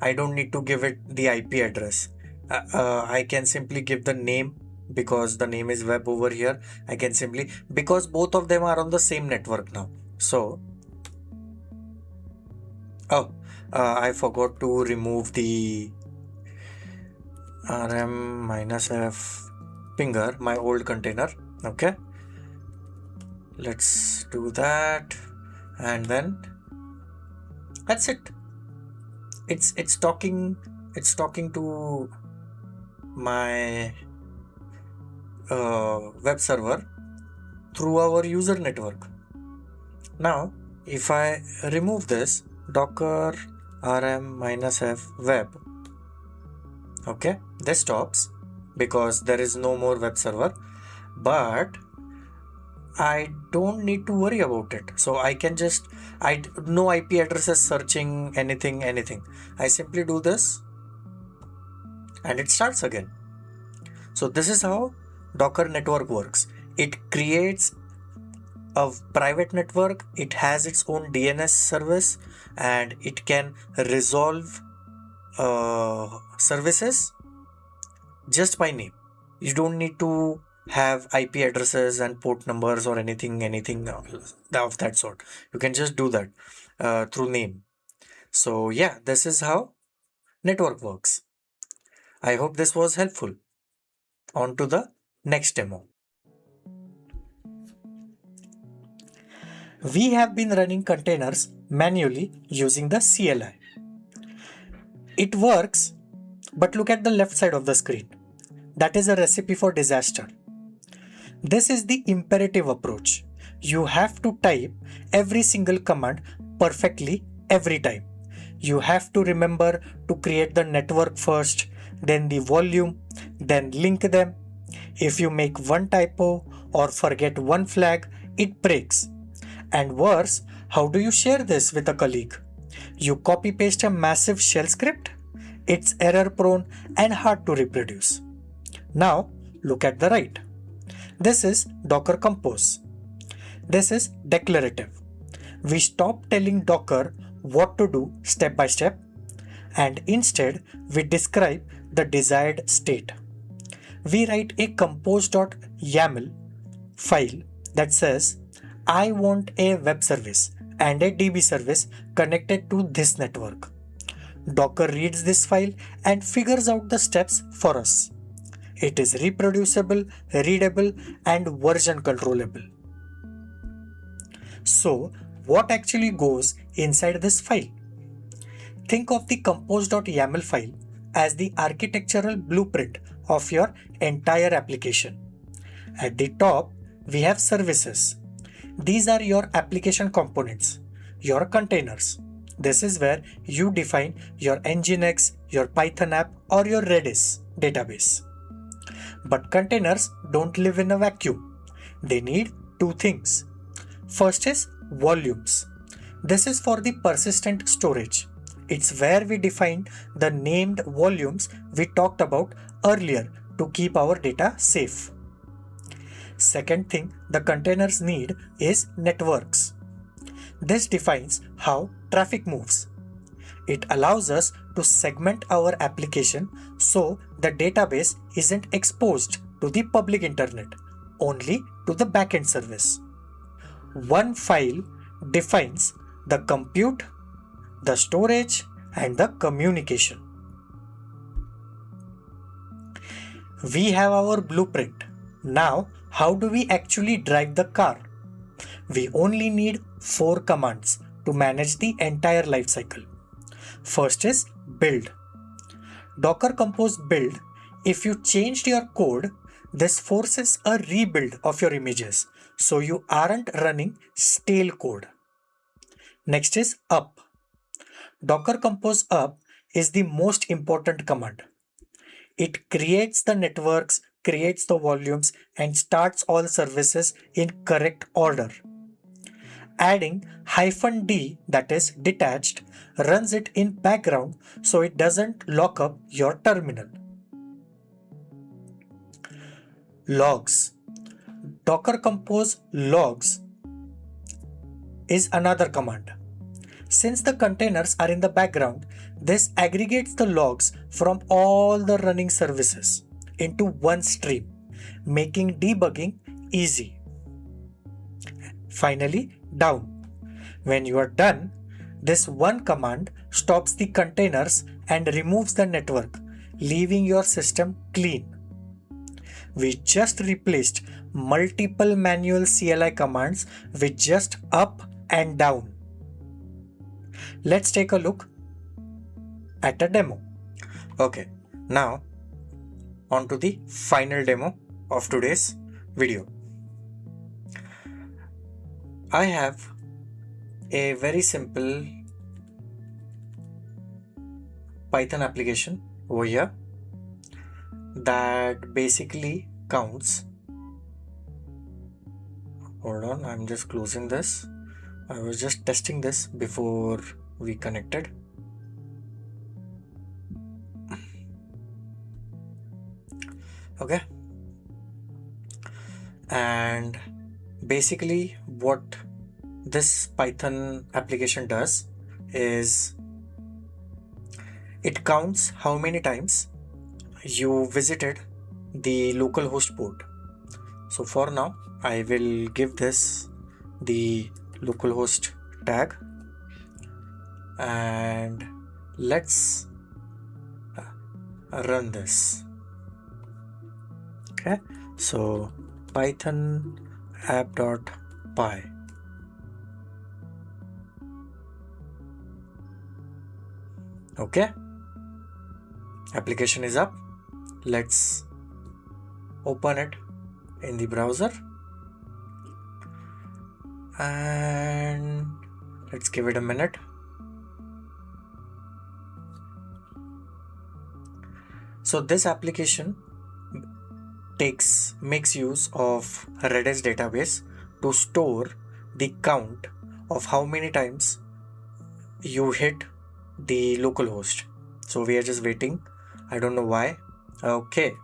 I don't need to give it the IP address. I can simply give the name because the name is web over here. I can simply, because both of them are on the same network now. So, I forgot to remove the rm-f pinger, my old container. Okay, let's do that, and then that's it. It's talking to my web server through our user network. Now, if I remove this docker rm-f web, okay, this stops because there is no more web server, but I don't need to worry about it. So I can just, no IP addresses searching anything. I simply do this and it starts again. So this is how Docker network works. It creates a private network, it has its own DNS service, and it can resolve services just by name. You don't need to have IP addresses and port numbers or anything of that sort. You can just do that through name. So yeah, this is how network works. I hope this was helpful. On to the next demo. We have been running containers manually using the CLI. It works, but look at the left side of the screen. That is a recipe for disaster. This is the imperative approach. You have to type every single command perfectly every time. You have to remember to create the network first, then the volume, then link them. If you make one typo or forget one flag, it breaks. And worse, how do you share this with a colleague? You copy paste a massive shell script? It's error prone and hard to reproduce. Now, look at the right. This is Docker Compose. This is declarative. We stop telling Docker what to do step by step, and instead we describe the desired state. We write a compose.yaml file that says, I want a web service and a DB service connected to this network. Docker reads this file and figures out the steps for us. It is reproducible, readable, and version controllable. So, what actually goes inside this file? Think of the compose.yaml file as the architectural blueprint of your entire application. At the top, we have services. These are your application components, your containers. This is where you define your Nginx, your Python app, or your Redis database. But containers don't live in a vacuum. They need two things. First is volumes. This is for the persistent storage. It's where we define the named volumes we talked about earlier to keep our data safe. Second thing the containers need is networks. This defines how traffic moves. It allows us to segment our application so the database isn't exposed to the public internet, only to the backend service. One file defines the compute, the storage, and the communication. We have our blueprint. Now, how do we actually drive the car? We only need 4 commands to manage the entire lifecycle. First is build. Docker Compose build. If you changed your code, this forces a rebuild of your images, so you aren't running stale code. Next is up. Docker Compose up is the most important command. It creates the networks creates the volumes and starts all services in correct order. Adding -d, that is detached, runs it in background so it doesn't lock up your terminal. Logs. Docker compose logs is another command. Since the containers are in the background, this aggregates the logs from all the running services into one stream, making debugging easy. Finally, down. When you are done, this one command stops the containers and removes the network, leaving your system clean. We just replaced multiple manual CLI commands with just up and down. Let's take a look at a demo. Okay, now on to the final demo of today's video. I have a very simple Python application over here that basically counts. Hold on, I'm just closing this. I was just testing this before we connected. Okay. And basically what this Python application does is it counts how many times you visited the localhost port. So for now, I will give this the localhost tag and let's run this. Okay, so python app.py. Okay, application is up. Let's open it in the browser and let's give it a minute. So this application makes use of Redis database to store the count of how many times you hit the localhost. So we are just waiting. I don't know why. Okay.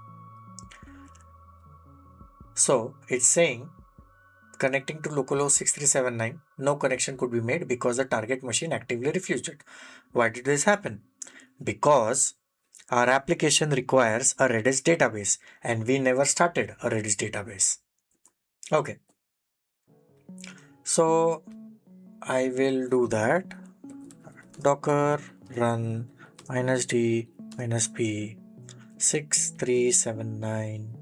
So it's saying connecting to localhost 6379, no connection could be made because the target machine actively refused it. Why did this happen? Because our application requires a Redis database and we never started a Redis database. Okay. So I will do that. Docker run -d -p 6379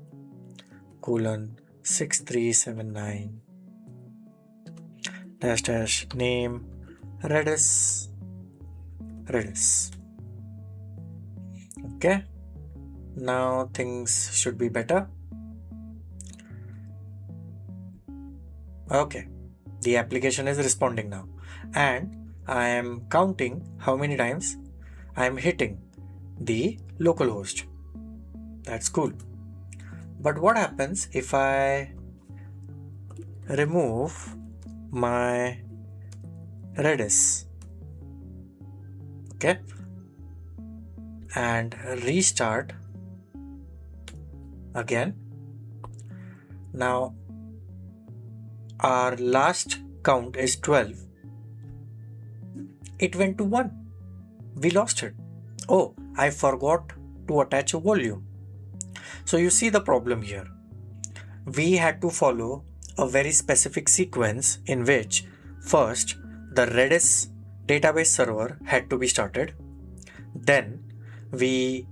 :6379 -- name Redis. Okay, now things should be better. Okay, the application is responding now and I am counting how many times I am hitting the localhost. That's cool. But what happens if I remove my Redis? Okay, and restart again. Now our last count is 12. It went to 1. We lost it. Oh, I forgot to attach a volume. So you see the problem here. We had to follow a very specific sequence in which first the Redis database server had to be started. Then we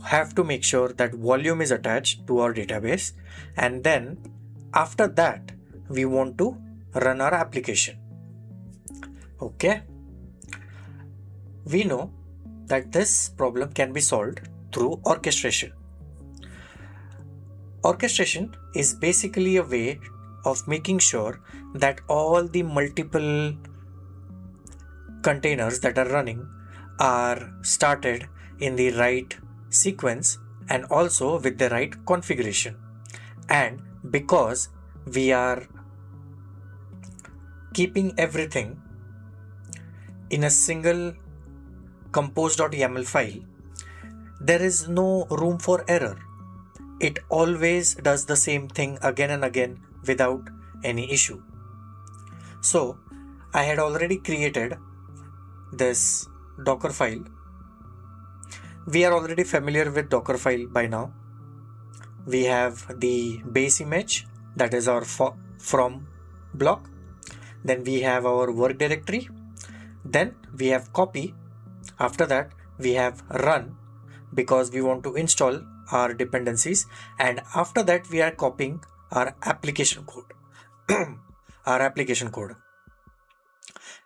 have to make sure that volume is attached to our database. And then after that, we want to run our application. Okay. We know that this problem can be solved through orchestration. Orchestration is basically a way of making sure that all the multiple containers that are running are started in the right sequence and also with the right configuration. And because we are keeping everything in a single compose.yaml file, there is no room for error. It always does the same thing again and again without any issue. So I had already created this Dockerfile. We are already familiar with Dockerfile by now. We have the base image, that is our from block. Then we have our work directory. Then we have copy. After that, we have run because we want to install our dependencies. And after that, we are copying our application code. Our application code.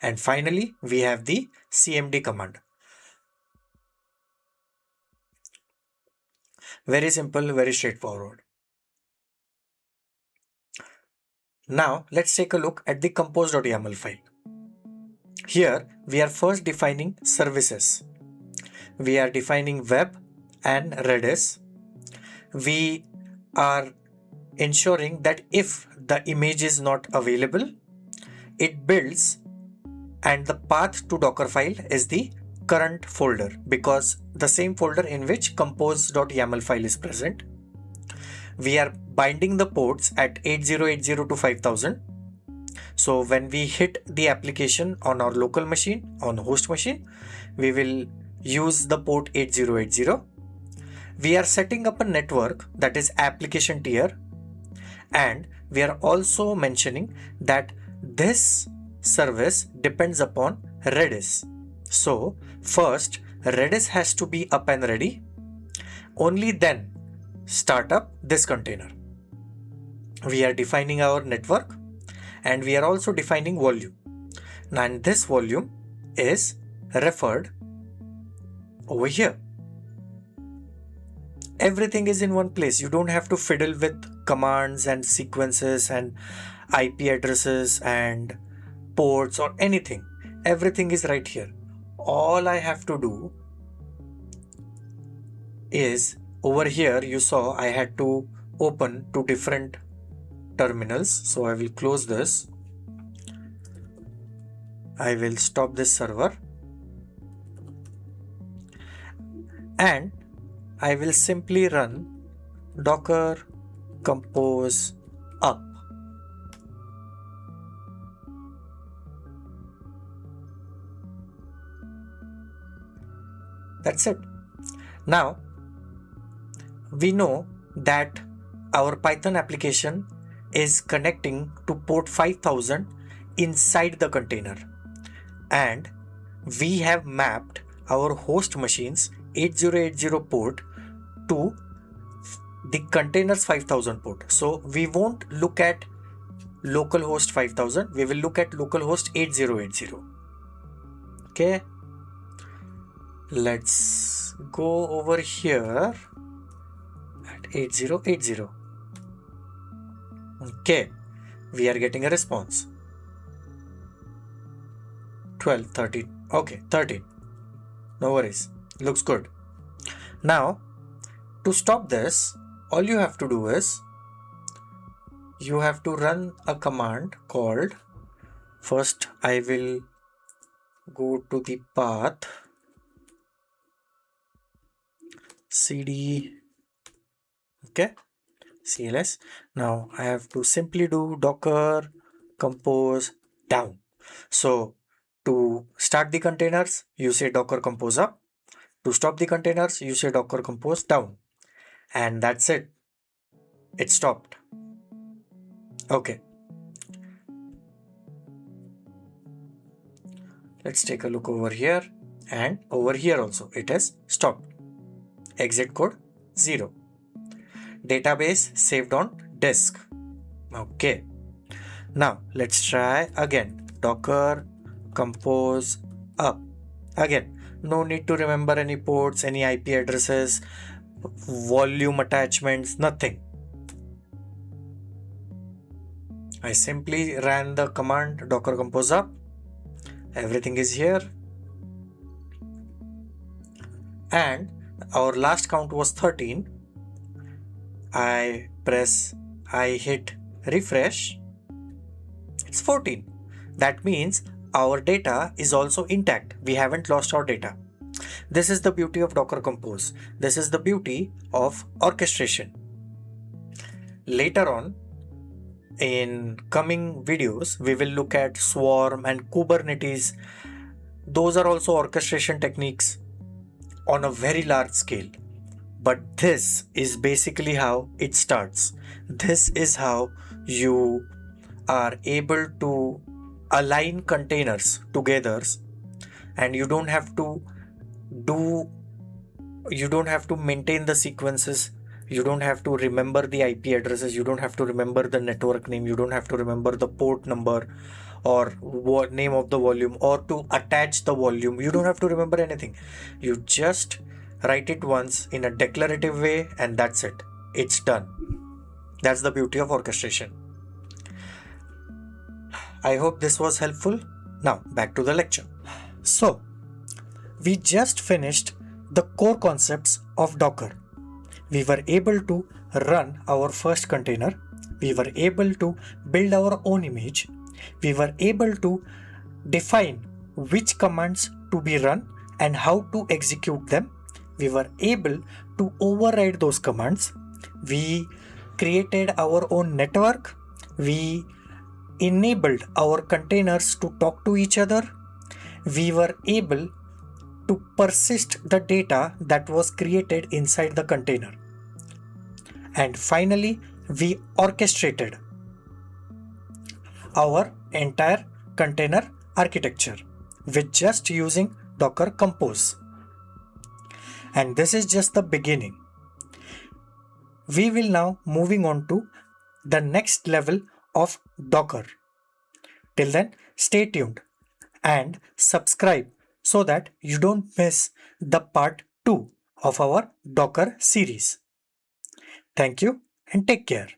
And finally, we have the cmd command. Very simple, very straightforward. Now let's take a look at the compose.yaml file. Here we are first defining services. We are defining web and Redis. We are ensuring that if the image is not available, it builds, and the path to Dockerfile is the current folder because the same folder in which compose.yaml file is present. We are binding the ports at 8080 to 5000. So when we hit the application on our local machine, on host machine, we will use the port 8080. We are setting up a network, that is application tier, and we are also mentioning that this service depends upon Redis. So first Redis has to be up and ready. Only then start up this container. We are defining our network and we are also defining volume. And this volume is referred over here. Everything is in one place. You don't have to fiddle with commands and sequences and IP addresses and ports or anything. Everything is right here. All I have to do is over here, you saw I had to open two different terminals. So I will close this. I will stop this server and I will simply run docker compose up. That's it. Now we know that our Python application is connecting to port 5000 inside the container, and we have mapped our host machine's 8080 port to the container's 5000 port. So we won't look at localhost 5000, we will look at localhost 8080. Okay, let's go over here at 8080. Okay, we are getting a response. 12, 13. Okay, 13. No worries. Looks good. Now, to stop this, all you have to do is you have to run a command called, first I will go to the path cd, okay, cls. Now I have to simply do docker compose down. So to start the containers, you say docker compose up. To stop the containers, you say docker compose down. And that's it. It stopped. Okay. Let's take a look over here, and over here also it has stopped. Exit code 0. Database saved on disk. Okay. Now let's try again. Docker compose up. Again, no need to remember any ports, any IP addresses, volume attachments, nothing. I simply ran the command docker compose up. Everything is here. And Our last count was 13. I hit refresh, it's 14. That means our data is also intact. We haven't lost our data. This is the beauty of Docker Compose. This is the beauty of orchestration. Later on, in coming videos, we will look at Swarm and Kubernetes. Those are also orchestration techniques on a very large scale. But this is basically how it starts. This is how you are able to align containers together, and you don't have to maintain the sequences. You don't have to remember the IP addresses. You don't have to remember the network name. You don't have to remember the port number or name of the volume, or to attach the volume. You don't have to remember anything. You just write it once in a declarative way, and that's it. It's done. That's the beauty of orchestration. I hope this was helpful. Now back to the lecture. So we just finished the core concepts of Docker. We were able to run our first container. We were able to build our own image. We were able to define which commands to be run and how to execute them. We were able to override those commands. We created our own network. We enabled our containers to talk to each other. We were able to persist the data that was created inside the container. And finally, we orchestrated our entire container architecture with just using Docker Compose. And this is just the beginning. We will now moving on to the next level of Docker. Till then, stay tuned and subscribe so that you don't miss the part 2 of our Docker series. Thank you and take care.